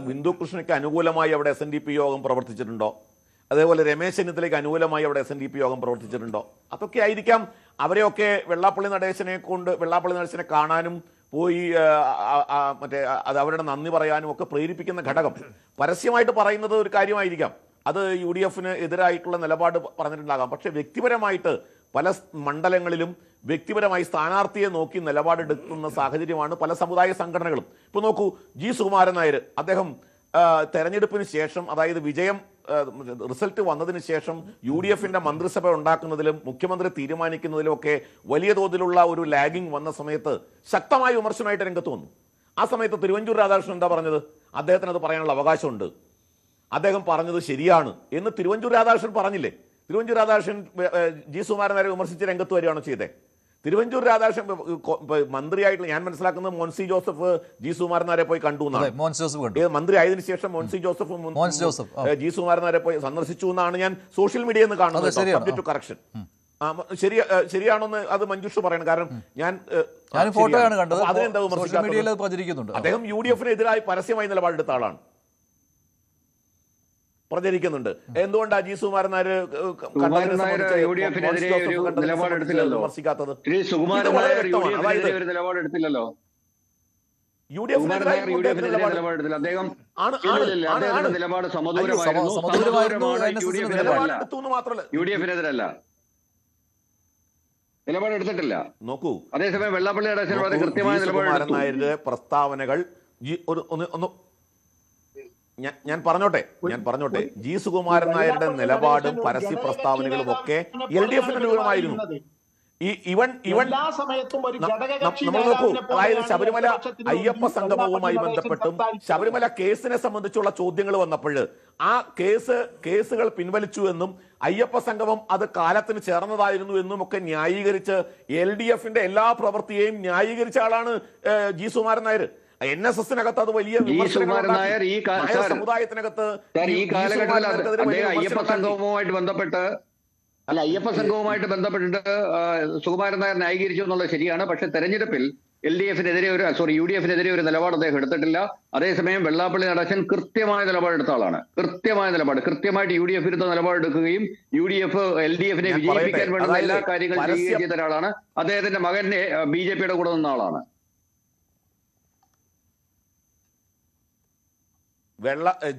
ബിന്ദു കൃഷ്ണയ്ക്ക് അനുകൂലമായി അവിടെ SNDP യോഗം പ്രവർത്തിച്ചിട്ടുണ്ടോ? അതേപോലെ രമേശ് ചെന്നിത്തലയ്ക്ക് അനുകൂലമായി അവിടെ SNDP യോഗം പ്രവർത്തിച്ചിട്ടുണ്ടോ? അതൊക്കെ ആയിരിക്കാം അവരെയൊക്കെ വെള്ളാപ്പള്ളി നടേശനെ കാണാനും പോയി അത് അവരുടെ നന്ദി പറയാനും ഒക്കെ പ്രേരിപ്പിക്കുന്ന ഘടകം. പരസ്യമായിട്ട് പറയുന്നത് ഒരു കാര്യമായിരിക്കാം, അത് UDF-ന് എതിരായിട്ടുള്ള നിലപാട് പറഞ്ഞിട്ടുണ്ടാകാം. പക്ഷെ വ്യക്തിപരമായിട്ട് പല മണ്ഡലങ്ങളിലും വ്യക്തിപരമായി സ്ഥാനാർത്ഥിയെ നോക്കി നിലപാടെടുക്കുന്ന സാഹചര്യമാണ് പല സമുദായ സംഘടനകളും. ഇപ്പോൾ നോക്കൂ, G. സുകുമാരൻ നായർ, അദ്ദേഹം തെരഞ്ഞെടുപ്പിന് ശേഷം, അതായത് വിജയം റിസൾട്ട് വന്നതിന് ശേഷം UDF-ന്റെ മന്ത്രിസഭ ഉണ്ടാക്കുന്നതിലും മുഖ്യമന്ത്രി തീരുമാനിക്കുന്നതിലും ഒക്കെ വലിയ തോതിലുള്ള ഒരു ലാഗിങ് വന്ന സമയത്ത് ശക്തമായ വിമർശനമായിട്ട് രംഗത്ത് വന്നു. ആ സമയത്ത് തിരുവഞ്ചൂർ രാധാകൃഷ്ണൻ എന്താ പറഞ്ഞത്? അദ്ദേഹത്തിന് അത് പറയാനുള്ള അവകാശമുണ്ട്, അദ്ദേഹം പറഞ്ഞത് ശരിയാണ് എന്ന് തിരുവഞ്ചൂർ രാധാകൃഷ്ണൻ പറഞ്ഞില്ലേ? തിരുവഞ്ചൂർ രാധാകൃഷ്ണൻ G. സുകുമാരൻ നായരെ വിമർശിച്ച് രംഗത്ത് വരികയാണോ ചെയ്തേ? തിരുവഞ്ചൂർ രാധാകൃഷ്ണൻ മന്ത്രിയായിട്ടുള്ള, ഞാൻ മനസ്സിലാക്കുന്നത് മോൻസി ജോസഫ് G. സുകുമാരൻ നായരെ പോയി കണ്ടു എന്നാണ്. മന്ത്രി ആയതിനു ശേഷം മോൻസി ജോസഫ് G. സുകുമാരൻ നായരെ പോയി സന്ദർശിച്ചു എന്നാണ് ഞാൻ സോഷ്യൽ മീഡിയയിൽ നിന്ന് കാണുന്നത്. Subject to correction. ശരിയാണോന്ന് അത് മഞ്ജുഷ് പറയണം. കാരണം ഞാൻ ഫോട്ടോയാണ് കണ്ടത്, അതിനെന്താ വിമർശിക്കാത്തത്? അദ്ദേഹം UDF-നെതിരായി പരസ്യമായി നിലപാടെടുത്ത ആളാണ്, പ്രചരിക്കുന്നുണ്ട്. എന്തുകൊണ്ടാ G. സുകുമാരൻ നായർ വിമർശിക്കാത്തത്? നിലപാടെടുത്തിട്ടില്ല. നോക്കൂ, അതേസമയം വെള്ളാപ്പള്ളി നടേശൻ വളരെ കൃത്യമായ നിലപാടെടുത്തു. നായരുടെ പ്രസ്താവനകൾ ഞാൻ പറഞ്ഞോട്ടെ ജി സുകുമാരൻ നായരുടെ നിലപാടും പരസ്യ പ്രസ്താവനകളും ഒക്കെ LDF അനുകൂലമായിരുന്നു. നമ്മൾ നോക്കൂ, അതായത് ശബരിമല അയ്യപ്പ സംഗമവുമായി ബന്ധപ്പെട്ടും ശബരിമല കേസിനെ സംബന്ധിച്ചുള്ള ചോദ്യങ്ങൾ വന്നപ്പോൾ ആ കേസുകൾ പിൻവലിച്ചു എന്നും അയ്യപ്പ സംഗമം അത് കാലത്തിന് ചേർന്നതായിരുന്നു എന്നും ഒക്കെ ന്യായീകരിച്ച് LDFന്റെ എല്ലാ പ്രവൃത്തിയെയും ന്യായീകരിച്ച ആളാണ് ജി സുകുമാരൻ നായർ. NSSനകത്ത് അത് വലിയ സമുദായത്തിനകത്ത് അയ്യപ്പ സംഗമവുമായിട്ട് ബന്ധപ്പെട്ടിട്ട് സുകുമാരൻ നായർ ന്യായീകരിച്ചു എന്നുള്ളത് ശരിയാണ്. പക്ഷെ തെരഞ്ഞെടുപ്പിൽ UDFനെതിരെ ഒരു നിലപാട് അദ്ദേഹം എടുത്തിട്ടില്ല. അതേസമയം വെള്ളാപ്പള്ളി നടേശൻ കൃത്യമായ നിലപാടെടുത്ത ആളാണ്. കൃത്യമായിട്ട് UDF വിരുദ്ധ നിലപാടെടുക്കുകയും UDF LDFനെ വിജയിപ്പിക്കാൻ വേണ്ടുന്ന എല്ലാ കാര്യങ്ങളും ചെയ്യുകയും ചെയ്ത ഒരാളാണ്. അദ്ദേഹത്തിന്റെ മകനെ BJPയുടെ കൂടെ നിന്ന ആളാണ്.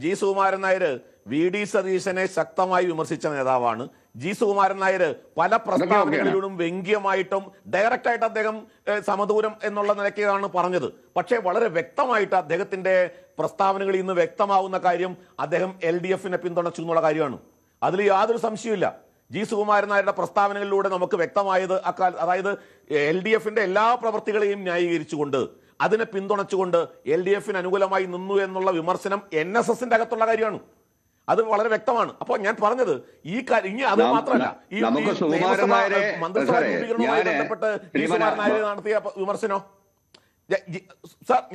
ജി സുകുമാരൻ നായർ VD സതീശനെ ശക്തമായി വിമർശിച്ച നേതാവാണ്. ജി സുകുമാരൻ നായർ പല പ്രസ്താവനകളിലും വ്യംഗ്യമായിട്ടും ഡയറക്റ്റായിട്ട് അദ്ദേഹം സമദൂരം എന്നുള്ള നിലയ്ക്കാണ് പറഞ്ഞത്. പക്ഷേ വളരെ വ്യക്തമായിട്ട് അദ്ദേഹത്തിന്റെ പ്രസ്താവനകളിൽ നിന്ന് വ്യക്തമാവുന്ന കാര്യം അദ്ദേഹം LDFനെ പിന്തുണച്ചു എന്നുള്ള കാര്യമാണ്. അതിൽ യാതൊരു സംശയമില്ല. ജി സുകുമാരൻ നായരുടെ പ്രസ്താവനകളിലൂടെ നമുക്ക് വ്യക്തമായത് അതായത് LDFന്റെ എല്ലാ പ്രവൃത്തികളെയും ന്യായീകരിച്ചുകൊണ്ട് അതിനെ പിന്തുണച്ചുകൊണ്ട് LDFന് അനുകൂലമായി നിന്നു എന്നുള്ള വിമർശനം NSSന്റെ അകത്തുള്ള കാര്യമാണ്. അത് വളരെ വ്യക്തമാണ്. അപ്പോൾ ഞാൻ പറഞ്ഞത് ഈ ഇനി അത് മാത്രമല്ല, ഈ മന്ത്രിസഭാ രൂപീകരണവുമായി ബന്ധപ്പെട്ട് ജി സുകുമാരൻ നായർ നടത്തിയ വിമർശനോ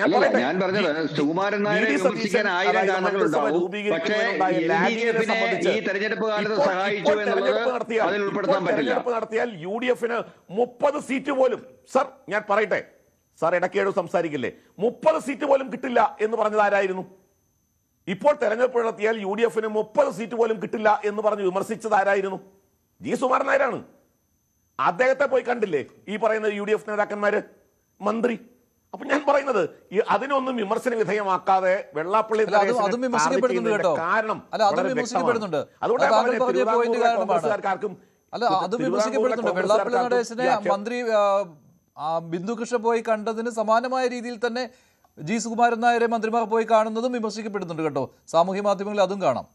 ഞാൻ പറഞ്ഞത് സുകുമാരൻ നായരെ വിമർശിക്കാൻ 1000 കാരണങ്ങളുണ്ടാവും. പക്ഷേ ഈ തെരഞ്ഞെടുപ്പ് കാലത്ത് സഹായിച്ചു എന്നുള്ളത് അതിൽ ഉൾപ്പെടുത്താൻ പറ്റില്ല. തെരഞ്ഞെടുപ്പ് നടത്തിയാൽ UDFന് 30 സീറ്റ് പോലും, സർ ഞാൻ പറയട്ടെ, സാർ ഇടയ്ക്കേട് സംസാരിക്കില്ലേ, 30 സീറ്റ് പോലും കിട്ടില്ല എന്ന് പറഞ്ഞത് ആരായിരുന്നു? ഇപ്പോൾ തെരഞ്ഞെടുപ്പ് നടത്തിയാൽ UDFന് 30 സീറ്റ് പോലും കിട്ടില്ല എന്ന് പറഞ്ഞ് വിമർശിച്ചത് ആരായിരുന്നു? ജി സുകുമാരൻ നായരാണ്. അദ്ദേഹത്തെ പോയി കണ്ടില്ലേ ഈ പറയുന്ന UDF നേതാക്കന്മാര്, മന്ത്രി? അപ്പൊ ഞാൻ പറയുന്നത് അതിനൊന്നും വിമർശന വിധേയമാക്കാതെ വെള്ളാപ്പള്ളി കാരണം മന്ത്രി ബിന്ദുകൃഷ്ണ പോയി കണ്ടതിന് സമാനമായ രീതിയിൽ തന്നെ ജി സുകുമാരൻ നായരെ മന്ത്രിമാർ പോയി കാണുന്നതും വിമർശിക്കപ്പെടുന്നുണ്ട് കേട്ടോ. സാമൂഹ്യ മാധ്യമങ്ങളിൽ അതും കാണാം.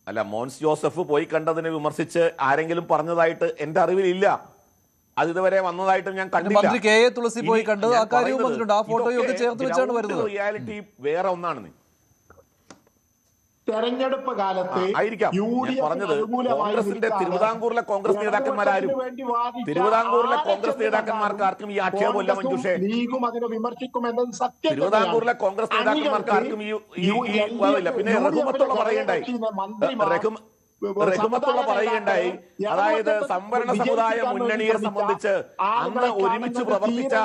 അല്ല, മോൻസ് ജോസഫ് പോയി കണ്ടതിനെ വിമർശിച്ച് ആരെങ്കിലും പറഞ്ഞതായിട്ട് എന്റെ അറിവിലില്ല. അത് ഇതുവരെ വന്നതായിട്ട് ഞാൻ കണ്ടില്ല. മന്ത്രി KA തുളസി പോയി കണ്ടത് ആ കാര്യവും വന്നിട്ടുണ്ട്. ആ ഫോട്ടോയൊക്കെ ചേർത്ത് വെച്ചാണ് വരുന്നത്. റിയാലിറ്റി വേറെ ഒന്നാണ്. തെരഞ്ഞെടുപ്പ് കാലത്ത് പറഞ്ഞത് കോൺഗ്രസിന്റെ തിരുവിതാംകൂറിലെ കോൺഗ്രസ് നേതാക്കന്മാരാരും നേതാക്കന്മാർക്ക് ആർക്കും ഈ ആക്ഷേപമില്ല മഞ്ജുഷേ. തിരുവിതാംകൂറിലെ കോൺഗ്രസ് നേതാക്കന്മാർക്ക് ആർക്കും ഈ പിന്നെ റഹ്മത്തുള്ള പറയുകയുണ്ടായി. അതായത് സംവരണ സമുദായ മുന്നണിയെ സംബന്ധിച്ച് അന്ന് ഒരുമിച്ച് പ്രവർത്തിച്ച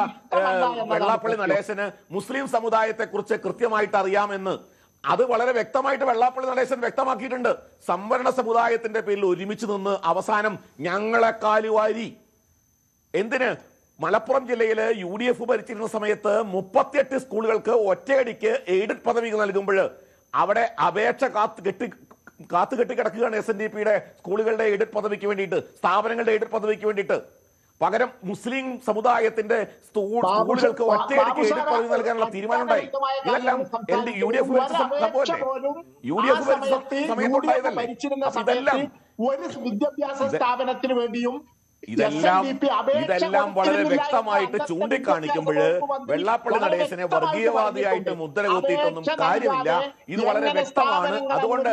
വെള്ളാപ്പള്ളി നടേശന് മുസ്ലിം സമുദായത്തെ കുറിച്ച് കൃത്യമായിട്ട് അറിയാമെന്ന്. അത് വളരെ വ്യക്തമായിട്ട് വെള്ളാപ്പള്ളി നടേശൻ വ്യക്തമാക്കിയിട്ടുണ്ട്. സംവരണ സമുദായത്തിന്റെ പേരിൽ ഒരുമിച്ച് നിന്ന് അവസാനം ഞങ്ങളെ കാലുവാരി. എന്തിന്? മലപ്പുറം ജില്ലയില് UDF ഭരിച്ചിരുന്ന സമയത്ത് 38 സ്കൂളുകൾക്ക് ഒറ്റയടിക്ക് എയ്ഡഡ് പദവി നൽകുമ്പോൾ അവിടെ അപേക്ഷ കാത്തുകെട്ടി കിടക്കുകയാണ് SNDPയുടെ സ്കൂളുകളുടെ എയ്ഡഡ് പദവിക്ക് വേണ്ടിയിട്ട്, സ്ഥാപനങ്ങളുടെ എയ്ഡഡ് പദവിക്ക് വേണ്ടിയിട്ട്. പകരം മുസ്ലിം സമുദായത്തിന്റെ സ്കൂളുകൾക്ക് ഒറ്റയടിക്ക് എയ്ഡഡ് പദവി നൽകാനുള്ള തീരുമാനം ഉണ്ടായി. ഇതെല്ലാം UDF സമയത്തുണ്ടായതല്ലേ? ഇതെല്ലാം ഒരു വിദ്യാഭ്യാസ സ്ഥാപനത്തിന് വേണ്ടിയും ഇതെല്ലാം വളരെ വ്യക്തമായിട്ട് ചൂണ്ടിക്കാണിക്കുമ്പോൾ വെള്ളാപ്പള്ളി നടേശനെ വർഗീയവാദിയായിട്ട് മുദ്ര കുത്തിയിട്ടൊന്നും കാര്യമില്ല. ഇത് വളരെ വ്യക്തമാണ്. അതുകൊണ്ട്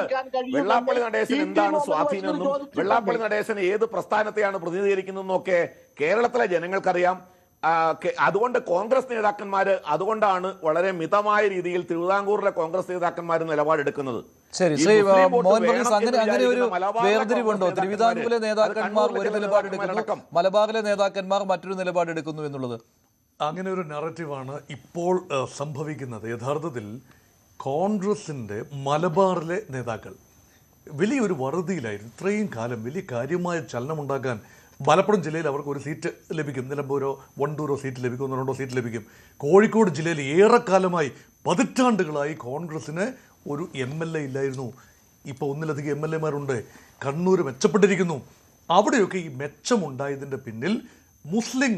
വെള്ളാപ്പള്ളി നടേശൻ എന്താണ് സ്വാധീനമെന്നും വെള്ളാപ്പള്ളി നടേശൻ ഏത് പ്രസ്ഥാനത്തെയാണ് പ്രതിനിധീകരിക്കുന്നതെന്നൊക്കെ കേരളത്തിലെ ജനങ്ങൾക്കറിയാം. അതുകൊണ്ട് കോൺഗ്രസ് നേതാക്കന്മാര് അതുകൊണ്ടാണ് വളരെ മിതമായ രീതിയിൽ തിരുവിതാംകൂറിലെ കോൺഗ്രസ് നേതാക്കന്മാർ നിലപാടെടുക്കുന്നത്. ശരി, ശ്രീ മോഹൻ വർഗീസ്, അങ്ങനെ ഒരു വേർതിരിവുണ്ടോ? തിരുവിതാംകൂറിലെ നേതാക്കന്മാർ ഒരു നിലപാടെടുക്കുന്നു, മലബാറിലെ നേതാക്കന്മാർ മറ്റൊരു നിലപാടെടുക്കുന്നു എന്നുള്ളത്? അങ്ങനെ ഒരു നറേറ്റീവാണ് ഇപ്പോൾ സംഭവിക്കുന്നത്. യഥാർത്ഥത്തിൽ കോൺഗ്രസിൻ്റെ മലബാറിലെ നേതാക്കൾ വലിയൊരു വറുതിയിലായിരുന്നു. ഇത്രയും കാലം വലിയ കാര്യമായ ചലനമുണ്ടാക്കാൻ മലപ്പുറം ജില്ലയിൽ അവർക്ക് ഒരു സീറ്റ് ലഭിക്കും, നിലമ്പൂരോ വണ്ടൂരോ സീറ്റ് ലഭിക്കും, 1-2 സീറ്റ് ലഭിക്കും. കോഴിക്കോട് ജില്ലയിൽ ഏറെക്കാലമായി 10 പതിറ്റാണ്ടുകളായി കോൺഗ്രസ്സിന് ഒരു MLA ഇല്ലായിരുന്നു. ഇപ്പോൾ ഒന്നിലധികം MLA-മാരുണ്ട്. കണ്ണൂർ മെച്ചപ്പെട്ടിരിക്കുന്നു. അവിടെയൊക്കെ ഈ മെച്ചമുണ്ടായതിൻ്റെ പിന്നിൽ മുസ്ലിം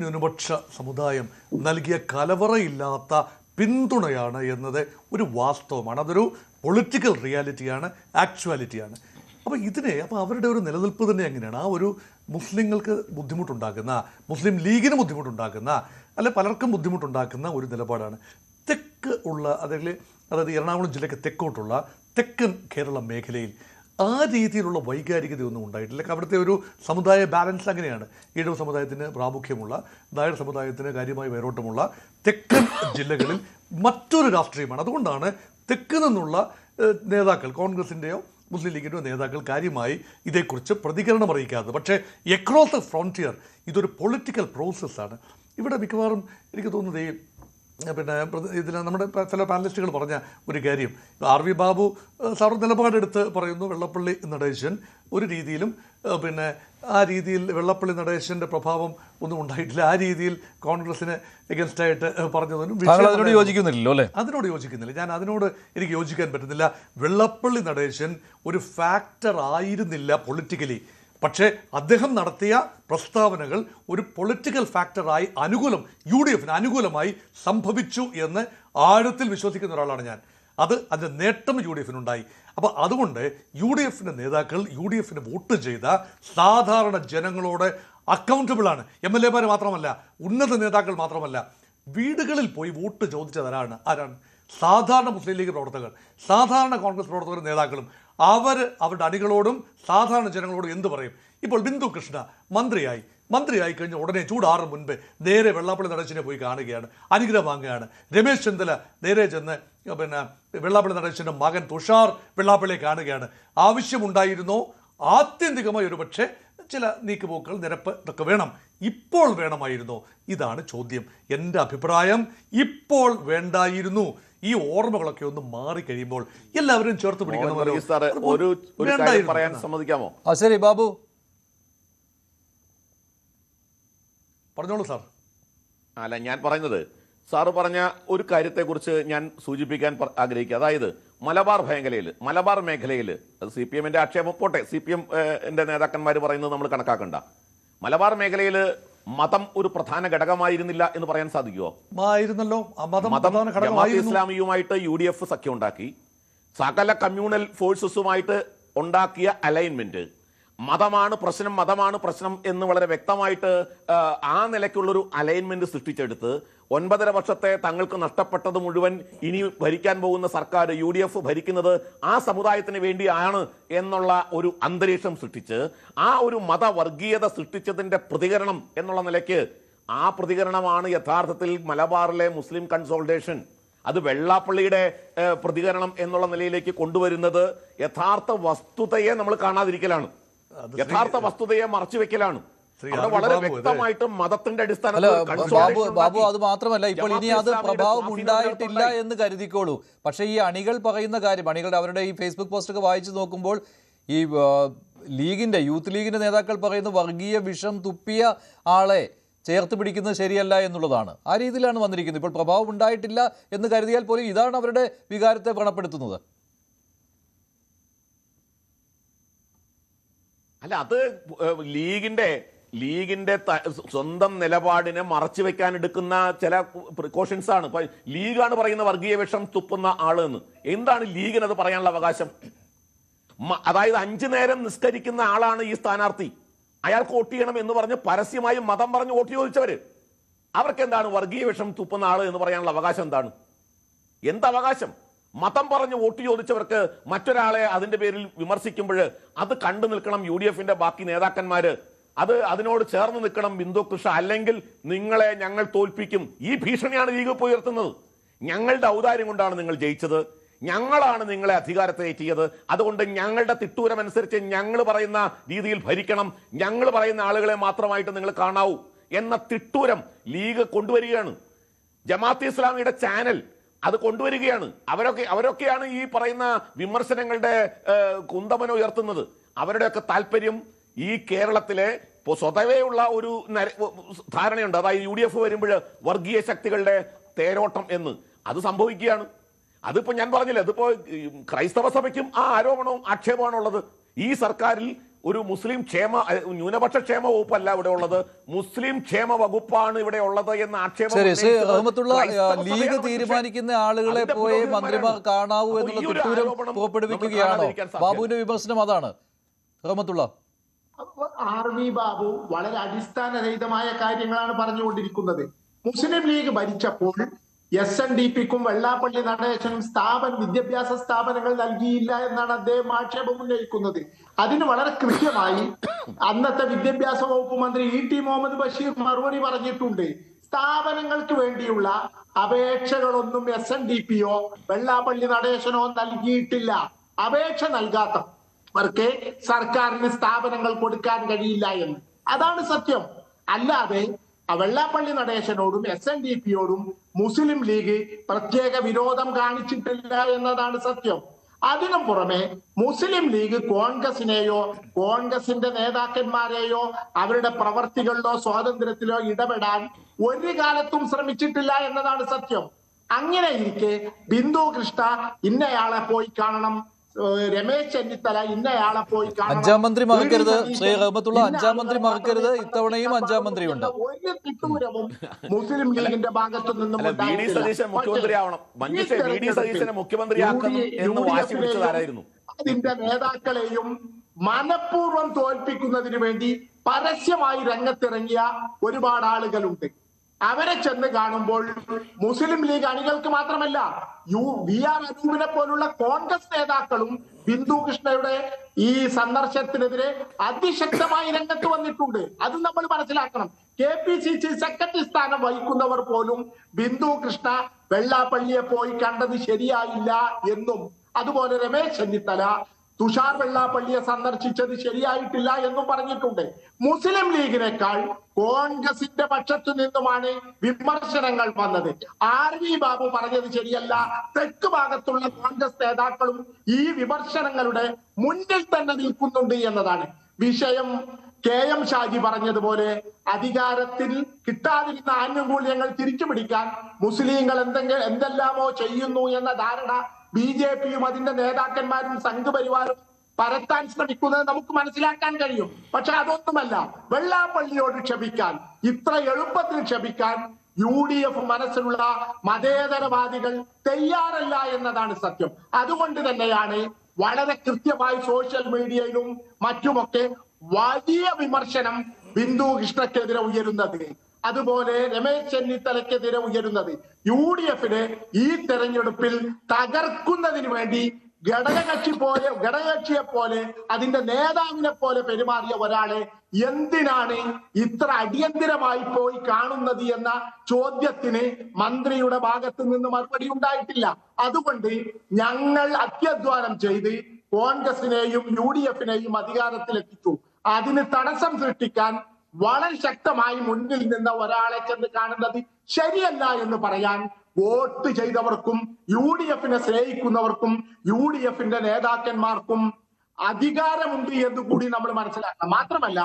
ന്യൂനപക്ഷ സമുദായം നൽകിയ കലവറയില്ലാത്ത പിന്തുണയാണ് എന്നത് ഒരു വാസ്തവമാണ്. അതൊരു പൊളിറ്റിക്കൽ റിയാലിറ്റിയാണ്, ആക്ച്വാലിറ്റിയാണ്. അപ്പോൾ അവരുടെ ഒരു നിലനിൽപ്പ് തന്നെ എങ്ങനെയാണ്? ആ ഒരു മുസ്ലിങ്ങൾക്ക് ബുദ്ധിമുട്ടുണ്ടാക്കുന്ന, മുസ്ലിം ലീഗിന് ബുദ്ധിമുട്ടുണ്ടാക്കുന്ന, അല്ലെ പലർക്കും ബുദ്ധിമുട്ടുണ്ടാക്കുന്ന ഒരു നിലപാടാണ്. തെക്ക് ഉള്ള അതായത് എറണാകുളം ജില്ലയ്ക്ക് തെക്കോട്ടുള്ള തെക്കൻ കേരള മേഖലയിൽ ആ രീതിയിലുള്ള വൈകാരികതയൊന്നും ഉണ്ടായിട്ടില്ല. അവിടുത്തെ ഒരു സമുദായ ബാലൻസ് അങ്ങനെയാണ്. ഈഴവ സമുദായത്തിന് പ്രാമുഖ്യമുള്ള, നായർ സമുദായത്തിന് കാര്യമായി വേരോട്ടമുള്ള തെക്കൻ ജില്ലകളിൽ മറ്റൊരു രാഷ്ട്രീയമാണ്. അതുകൊണ്ടാണ് തെക്ക് നിന്നുള്ള നേതാക്കൾ, കോൺഗ്രസിൻ്റെയോ മുസ്ലിം ലീഗിൻ്റെയോ നേതാക്കൾ കാര്യമായി ഇതേക്കുറിച്ച് പ്രതികരണം അറിയിക്കാത്തത്. പക്ഷേ എക്രോസ് ദ ഫ്രോണ്ടിയർ ഇതൊരു പൊളിറ്റിക്കൽ പ്രോസസ്സാണ്. ഇവിടെ മിക്കവാറും എനിക്ക് തോന്നുന്നത് ഇതിൽ നമ്മുടെ ചില പാനലിസ്റ്റുകൾ പറഞ്ഞ ഒരു കാര്യം, RV ബാബു സാർ നിലപാടെടുത്ത് പറയുന്നു വെള്ളാപ്പള്ളി നടേശൻ ഒരു രീതിയിലും ആ രീതിയിൽ വെള്ളാപ്പള്ളി നടേശൻ്റെ പ്രഭാവം ഒന്നും ഉണ്ടായിട്ടില്ല, ആ രീതിയിൽ കോൺഗ്രസിന് എഗൻസ്റ്റായിട്ട് പറഞ്ഞതൊന്നും അതിനോട് യോജിക്കുന്നില്ലല്ലോ അല്ലേ? അതിനോട് യോജിക്കുന്നില്ല. എനിക്ക് യോജിക്കാൻ പറ്റുന്നില്ല. വെള്ളാപ്പള്ളി നടേശൻ ഒരു ഫാക്ടർ ആയിരുന്നില്ല പൊളിറ്റിക്കലി. പക്ഷേ അദ്ദേഹം നടത്തിയ പ്രസ്താവനകൾ ഒരു പൊളിറ്റിക്കൽ ഫാക്ടറായി UDF അനുകൂലമായി സംഭവിച്ചു എന്ന് ആഴത്തിൽ വിശ്വസിക്കുന്ന ഒരാളാണ് ഞാൻ. അതിൻ്റെ നേട്ടം UDF-നുണ്ടായി. അപ്പോൾ അതുകൊണ്ട് UDF-ൻ്റെ നേതാക്കൾ UDF-ന് വോട്ട് ചെയ്ത സാധാരണ ജനങ്ങളോട് അക്കൗണ്ടബിളാണ്. MLA-മാർ മാത്രമല്ല, ഉന്നത നേതാക്കൾ മാത്രമല്ല, വീടുകളിൽ പോയി വോട്ട് ചോദിച്ചത് ആരാണ്? സാധാരണ മുസ്ലിം ലീഗ് പ്രവർത്തകർ, സാധാരണ കോൺഗ്രസ് പ്രവർത്തകരും നേതാക്കളും. അവരുടെ അണികളോടും സാധാരണ ജനങ്ങളോടും എന്ത് പറയും? ഇപ്പോൾ ബിന്ദു കൃഷ്ണ മന്ത്രിയായി കഴിഞ്ഞ ഉടനെ ചൂടാറും മുൻപ് നേരെ വെള്ളാപ്പള്ളി നടേശനെ പോയി കാണുകയാണ്, അനുഗ്രഹം വാങ്ങുകയാണ്. രമേശ് ചെന്നിത്തല നേരെ ചെന്ന് വെള്ളാപ്പള്ളി നടേശൻ്റെ മകൻ തുഷാർ വെള്ളാപ്പള്ളിയെ കാണുകയാണ്. ആവശ്യമുണ്ടായിരുന്നോ? ആത്യന്തികമായി ഒരു പക്ഷേ ചില നീക്കുപോക്കുകൾ, നിരപ്പ് ഇതൊക്കെ ഇപ്പോൾ വേണമായിരുന്നോ? ഇതാണ് ചോദ്യം. എൻ്റെ അഭിപ്രായം ഇപ്പോൾ വേണ്ടായിരുന്നു. ഈ ഓർമ്മകളൊക്കെ ഒന്ന് മാറിക്കഴിയുമ്പോൾ എല്ലാവരും ചേർത്ത് പിടിക്കണമല്ലോ. പറയാൻ സമ്മതിക്കാമോ? ശരി ബാബു പറഞ്ഞോളൂ സാർ. അല്ല, ഞാൻ പറയുന്നത് സാറ് പറഞ്ഞ ഒരു കാര്യത്തെക്കുറിച്ച് ഞാൻ സൂചിപ്പിക്കാൻ ആഗ്രഹിക്കുക. അതായത് മലബാർ മേഖലയിൽ അത് CPM-ന്റെ ആക്ഷേപം പോട്ടെ, CPM-ന്റെ നേതാക്കന്മാർ പറയുന്നത് നമ്മൾ കണക്കാക്കണ്ട. മലബാർ മേഖലയിൽ മതം ഒരു പ്രധാന ഘടകമായിരുന്നില്ല എന്ന് പറയാൻ സാധിക്കുമോ? ജമാഅത്തെ ഇസ്ലാമിയുമായിട്ട് UDF സഖ്യം ഉണ്ടാക്കി, സകല കമ്മ്യൂണൽ ഫോഴ്സസുമായിട്ട് ഉണ്ടാക്കിയ അലൈൻമെന്റ്, മതമാണ് പ്രശ്നം എന്ന് വളരെ വ്യക്തമായിട്ട് ആ നിലയ്ക്കുള്ളൊരു അലൈൻമെന്റ് സൃഷ്ടിച്ചെടുത്ത് 9.5 വർഷത്തെ തങ്ങൾക്ക് നഷ്ടപ്പെട്ടത് മുഴുവൻ ഇനി ഭരിക്കാൻ പോകുന്ന സർക്കാർ UDF ഭരിക്കുന്നത് ആ സമുദായത്തിന് വേണ്ടിയാണ് എന്നുള്ള ഒരു അന്തരീക്ഷം സൃഷ്ടിച്ച് ആ ഒരു മതവർഗീയത സൃഷ്ടിച്ചതിന്റെ പ്രതികരണം എന്നുള്ള നിലയ്ക്ക് ആ പ്രതികരണമാണ് യഥാർത്ഥത്തിൽ മലബാറിലെ മുസ്ലിം കൺസോൾട്ടേഷൻ. അത് വെള്ളാപ്പള്ളിയുടെ പ്രതികരണം എന്നുള്ള നിലയിലേക്ക് കൊണ്ടുവരുന്നത് യഥാർത്ഥ വസ്തുതയെ നമ്മൾ കാണാതിരിക്കലാണ്, യഥാർത്ഥ വസ്തുതയെ മറച്ചുവെക്കലാണ്. വളരെ വ്യക്തമായിട്ട് മതത്തിന്റെ അടിസ്ഥാനത്തിൽ ബാബു അത് മാത്രമല്ല, ഇപ്പോൾ ഇനി അത് പ്രഭാവം ഉണ്ടായിട്ടില്ല എന്ന് കരുതിക്കോളൂ. പക്ഷേ ഈ അണികൾ പറയുന്ന കാര്യം, അവരുടെ ഈ ഫേസ്ബുക്ക് പോസ്റ്റൊക്കെ വായിച്ചു നോക്കുമ്പോൾ ഈ യൂത്ത് ലീഗിന്റെ നേതാക്കൾ പറയുന്ന വർഗീയ വിഷം തുപ്പിയ ആളെ ചേർത്ത് പിടിക്കുന്നത് ശരിയല്ല എന്നുള്ളതാണ്. ആ രീതിയിലാണ് വന്നിരിക്കുന്നത്. ഇപ്പോൾ പ്രഭാവം ഉണ്ടായിട്ടില്ല എന്ന് കരുതിയാൽ പോലും ഇതാണ് അവരുടെ വികാരത്തെ വ്രണപ്പെടുത്തുന്നത്. അല്ല, അത് ലീഗിന്റെ സ്വന്തം നിലപാടിനെ മറച്ചു വെക്കാൻ എടുക്കുന്ന ചില പ്രിക്കോഷൻസ് ആണ്. ഇപ്പൊ ലീഗാണ് പറയുന്ന വർഗീയ വിഷം തുപ്പുന്ന ആള് എന്ന്. എന്താണ് ലീഗിന് അത് പറയാനുള്ള അവകാശം? അതായത് 5 നേരം നിസ്കരിക്കുന്ന ആളാണ് ഈ സ്ഥാനാർത്ഥി, അയാൾക്ക് വോട്ട് ചെയ്യണം എന്ന് പറഞ്ഞ് പരസ്യമായി മതം പറഞ്ഞ് വോട്ട് ചോദിച്ചവര്, അവർക്ക് എന്താണ് വർഗീയ വിഷം തുപ്പുന്ന ആള് എന്ന് പറയാനുള്ള അവകാശം? എന്തവകാശം? മതം പറഞ്ഞ് വോട്ട് ചോദിച്ചവർക്ക് മറ്റൊരാളെ അതിന്റെ പേരിൽ വിമർശിക്കുമ്പോൾ അത് കണ്ടു നിൽക്കണം UDF-ന്റെ ബാക്കി നേതാക്കന്മാര്, അതിനോട് ചേർന്ന് നിൽക്കണം ബിന്ദു കൃഷ്ണ, അല്ലെങ്കിൽ നിങ്ങളെ ഞങ്ങൾ തോൽപ്പിക്കും. ഈ ഭീഷണിയാണ് ലീഗ് ഇപ്പോൾ ഉയർത്തുന്നത്. ഞങ്ങളുടെ ഔദാര്യം കൊണ്ടാണ് നിങ്ങൾ ജയിച്ചത്, ഞങ്ങളാണ് നിങ്ങളെ അധികാരത്തിലേറ്റിയത്, അതുകൊണ്ട് ഞങ്ങളുടെ തിട്ടൂരമനുസരിച്ച് ഞങ്ങൾ പറയുന്ന രീതിയിൽ ഭരിക്കണം, ഞങ്ങൾ പറയുന്ന ആളുകളെ മാത്രമായിട്ട് നിങ്ങൾ കാണാവൂ എന്ന തിട്ടൂരം ലീഗ് കൊണ്ടുവരികയാണ്. ജമാഅത്തെ ഇസ്ലാമിയുടെ ചാനൽ അത് കൊണ്ടുവരികയാണ്. അവരൊക്കെയാണ് ഈ പറയുന്ന വിമർശനങ്ങളുടെ കുന്തമനം ഉയർത്തുന്നത്. അവരുടെയൊക്കെ താല്പര്യം ഈ കേരളത്തിലെ സ്വതവേയുള്ള ഒരു ധാരണയുണ്ട്, അതായത് UDF വരുമ്പോൾ വർഗീയ ശക്തികളുടെ തേരോട്ടം എന്ന്. അത് സംഭവിക്കുകയാണ്. അതിപ്പോ ഞാൻ പറഞ്ഞില്ല, അതിപ്പോ ക്രൈസ്തവ സഭയ്ക്കും ആ ആരോപണവും ആക്ഷേപമാണ് ഉള്ളത്. ഈ സർക്കാരിൽ ഒരു മുസ്ലിം ന്യൂനപക്ഷ ക്ഷേമ വകുപ്പല്ല ഇവിടെ ഉള്ളത്, മുസ്ലിം ക്ഷേമ വകുപ്പാണ് ഇവിടെ ഉള്ളത് എന്ന ആക്ഷേപം ശരി, ശ്രീ റഹ്മത്തുള്ള ലീഗ് തീരുമാനിക്കുന്ന ആളുകളെ പോയി മന്ത്രിമാർ കാണാവൂ എന്നുള്ള തിട്ടൂരം പുറപ്പെടുവിക്കുകയാണോ? ബാബുവിന്റെ വിമർശനം അതാണ്. റഹ്മത്തുള്ള RV ബാബു വളരെ അടിസ്ഥാനരഹിതമായ കാര്യങ്ങളാണ് പറഞ്ഞുകൊണ്ടിരിക്കുന്നത്. മുസ്ലിം ലീഗ് ഭരിച്ചപ്പോൾ SNDPക്കും വെള്ളാപ്പള്ളി നടേശനും വിദ്യാഭ്യാസ സ്ഥാപനങ്ങൾ നൽകിയില്ല എന്നാണ് അദ്ദേഹം ആക്ഷേപം ഉന്നയിക്കുന്നത്. അതിന് വളരെ കൃത്യമായി അന്നത്തെ വിദ്യാഭ്യാസ വകുപ്പ് മന്ത്രി ET മുഹമ്മദ് ബഷീർ മറുപടി പറഞ്ഞിട്ടുണ്ട്. സ്ഥാപനങ്ങൾക്ക് വേണ്ടിയുള്ള അപേക്ഷകളൊന്നും SNDPയോ വെള്ളാപ്പള്ളി നടേശനോ നൽകിയിട്ടില്ല. അപേക്ഷ നൽകാത്തവർക്ക് സർക്കാരിന് സ്ഥാപനങ്ങൾ കൊടുക്കാൻ കഴിയില്ല എന്ന്. അതാണ് സത്യം. അല്ലാതെ വെള്ളാപ്പള്ളി നടേശനോടും SNDPയോടും മുസ്ലിം ലീഗ് പ്രത്യേക വിരോധം കാണിച്ചിട്ടില്ല എന്നതാണ് സത്യം. അതിനും പുറമെ മുസ്ലിം ലീഗ് കോൺഗ്രസിനെയോ കോൺഗ്രസിന്റെ നേതാക്കന്മാരെയോ അവരുടെ പ്രവർത്തികളിലോ സ്വാതന്ത്ര്യത്തിലോ ഇടപെടാൻ ഒരു കാലത്തും ശ്രമിച്ചിട്ടില്ല എന്നതാണ് സത്യം. അങ്ങനെ ഇരിക്കെ ബിന്ദു കൃഷ്ണ ഇന്നയാളെ പോയി കാണണം, രമേശ് ചെന്നിത്തല ഇന്നയാളെ പോയി കാണണം, അഞ്ചാം മന്ത്രി മറക്കരുത്. ശ്രീ റഹ്മത്തുള്ള അഞ്ചാം മന്ത്രി മറക്കരുത്. ഇത്തവണയും അഞ്ചാം മന്ത്രിയുണ്ട്. ഒരു തിട്ടൂരവും മുസ്ലിം ലീഗിന്റെ ഭാഗത്തു നിന്നും അതിന്റെ നേതാക്കളെയും മനഃപൂർവ്വം തോൽപ്പിക്കുന്നതിന് വേണ്ടി പരസ്യമായി രംഗത്തിറങ്ങിയ ഒരുപാട് ആളുകളുണ്ട്. അവരെ ചെന്ന് കാണുമ്പോൾ മുസ്ലിം ലീഗ് അണികൾക്ക് മാത്രമല്ല VR അനൂപിനെ പോലുള്ള കോൺഗ്രസ് നേതാക്കളും ബിന്ദു കൃഷ്ണയുടെ ഈ സന്ദർശനത്തിനെതിരെ അതിശക്തമായി രംഗത്ത് വന്നിട്ടുണ്ട്. അത് നമ്മൾ മനസ്സിലാക്കണം. KPCC സെക്രട്ടറി സ്ഥാനം വഹിക്കുന്നവർ പോലും ബിന്ദു കൃഷ്ണ വെള്ളാപ്പള്ളിയെ പോയി കണ്ടത് ശരിയായില്ല എന്നും, അതുപോലെ രമേശ് ചെന്നിത്തല തുഷാർ വെള്ളാപ്പള്ളിയെ സന്ദർശിച്ചത് ശരിയായിട്ടില്ല എന്നും പറഞ്ഞിട്ടുണ്ട്. മുസ്ലിം ലീഗിനേക്കാൾ കോൺഗ്രസിന്റെ പക്ഷത്തു നിന്നുമാണ് വിമർശനങ്ങൾ വന്നത്. RV ബാബു പറഞ്ഞത് ശരിയല്ല. തെക്ക് ഭാഗത്തുള്ള കോൺഗ്രസ് നേതാക്കളും ഈ വിമർശനങ്ങളുടെ മുന്നിൽ തന്നെ നിൽക്കുന്നുണ്ട് എന്നതാണ് വിഷയം. KM ഷാജി പറഞ്ഞതുപോലെ അധികാരത്തിൽ കിട്ടാതിരുന്ന ആനുകൂല്യങ്ങൾ തിരിച്ചുപിടിക്കാൻ മുസ്ലിങ്ങൾ എന്തെല്ലാമോ ചെയ്യുന്നു എന്ന ധാരണ BJPയും അതിന്റെ നേതാക്കന്മാരും സംഘപരിവാരും പരത്താൻ ശ്രമിക്കുന്നത് നമുക്ക് മനസ്സിലാക്കാൻ കഴിയും. പക്ഷെ അതൊന്നുമല്ല. വെള്ളാപ്പള്ളിയോട് ക്ഷമിക്കാൻ, ഇത്ര എളുപ്പത്തിൽ ക്ഷമിക്കാൻ UDF മനസ്സിലുള്ള മതേതരവാദികൾ തയ്യാറല്ല എന്നതാണ് സത്യം. അതുകൊണ്ട് തന്നെയാണ് വളരെ കൃത്യമായി സോഷ്യൽ മീഡിയയിലും മറ്റുമൊക്കെ വലിയ വിമർശനം ബിന്ദു കൃഷ്ണക്കെതിരെ ഉയരുന്നത്, അതുപോലെ രമേശ് ചെന്നിത്തലയ്ക്കെതിരെ ഉയരുന്നത്. UDFനെ ഈ തെരഞ്ഞെടുപ്പിൽ തകർക്കുന്നതിന് വേണ്ടി ഘടകകക്ഷിയെ പോലെ അതിന്റെ നേതാവിനെ പോലെ പെരുമാറിയ ഒരാളെ എന്തിനാണ് ഇത്ര അടിയന്തിരമായി പോയി കാണുന്നത് എന്ന ചോദ്യത്തിന് മന്ത്രിയുടെ ഭാഗത്ത് നിന്ന് മറുപടി ഉണ്ടായിട്ടില്ല. അതുകൊണ്ട് ഞങ്ങൾ അത്യധ്വാനം ചെയ്ത് കോൺഗ്രസിനെയും UDFനെയും അധികാരത്തിലെത്തിച്ചു. അതിന് തടസ്സം സൃഷ്ടിക്കാൻ വളരെ ശക്തമായി മുന്നിൽ നിന്ന ഒരാളെ ചെന്ന് കാണുന്നത് ശരിയല്ല എന്ന് പറയാൻ വോട്ട് ചെയ്തവർക്കും UDFനെ സ്നേഹിക്കുന്നവർക്കും UDFന്റെ നേതാക്കന്മാർക്കും അധികാരമുണ്ട് എന്ന് കൂടി നമ്മൾ മനസ്സിലാക്കണം. മാത്രമല്ല,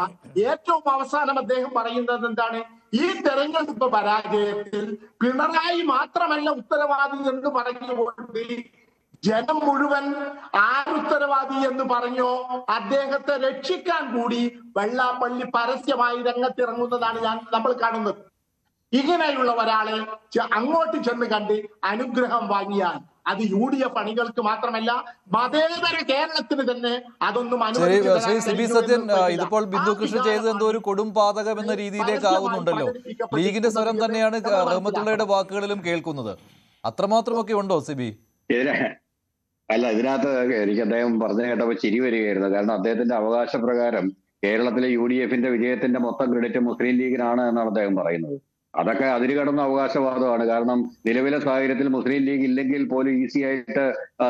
ഏറ്റവും അവസാനം അദ്ദേഹം പറയുന്നത് എന്താണ്? ഈ തെരഞ്ഞെടുപ്പ് പരാജയത്തിൽ പിണറായി മാത്രമല്ല ഉത്തരവാദി എന്ന് പറഞ്ഞുകൊണ്ട് ജനം മുഴുവൻ ആരുത്തരവാദി എന്ന് പറഞ്ഞോ അദ്ദേഹത്തെ രക്ഷിക്കാൻ കൂടി വെള്ളാപ്പള്ളി പരസ്യമായി രംഗത്തിറങ്ങുന്നതാണ് നമ്മൾ കാണുന്നത്. ഇങ്ങനെയുള്ള ഒരാളെ അങ്ങോട്ട് ചെന്ന് കണ്ട് അനുഗ്രഹം വാങ്ങിയാൽ അത് UDF അണികൾക്ക് മാത്രമല്ല മതേതര കേരളത്തിന് തന്നെ അതൊന്നും സത്യൻ, ഇതിപ്പോൾ ബിന്ദു കൃഷ്ണ ചെയ്തത് എന്തോ ഒരു കൊടും പാതകം എന്ന രീതിയിലേക്ക് ആകുന്നുണ്ടല്ലോ. ലീഗിന്റെ സ്വരം തന്നെയാണ് റഹ്മത്തുള്ളയുടെ വാക്കുകളിലും കേൾക്കുന്നത്. അത്രമാത്രമൊക്കെ ഉണ്ടോ സിബി? അല്ല, ഇതിനകത്ത് എനിക്ക് അദ്ദേഹം പറഞ്ഞു കേട്ടപ്പോൾ ചിരി വരികയായിരുന്നു. കാരണം അദ്ദേഹത്തിന്റെ അവകാശപ്രകാരം കേരളത്തിലെ UDFന്റെ വിജയത്തിന്റെ മൊത്തം ക്രെഡിറ്റ് മുസ്ലിം ലീഗിനാണ് എന്നാണ് അദ്ദേഹം പറയുന്നത്. അതൊക്കെ അതിര് കടന്ന അവകാശവാദമാണ്. കാരണം നിലവിലെ സാഹചര്യത്തിൽ മുസ്ലിം ലീഗ് ഇല്ലെങ്കിൽ പോലും ഈസി ആയിട്ട്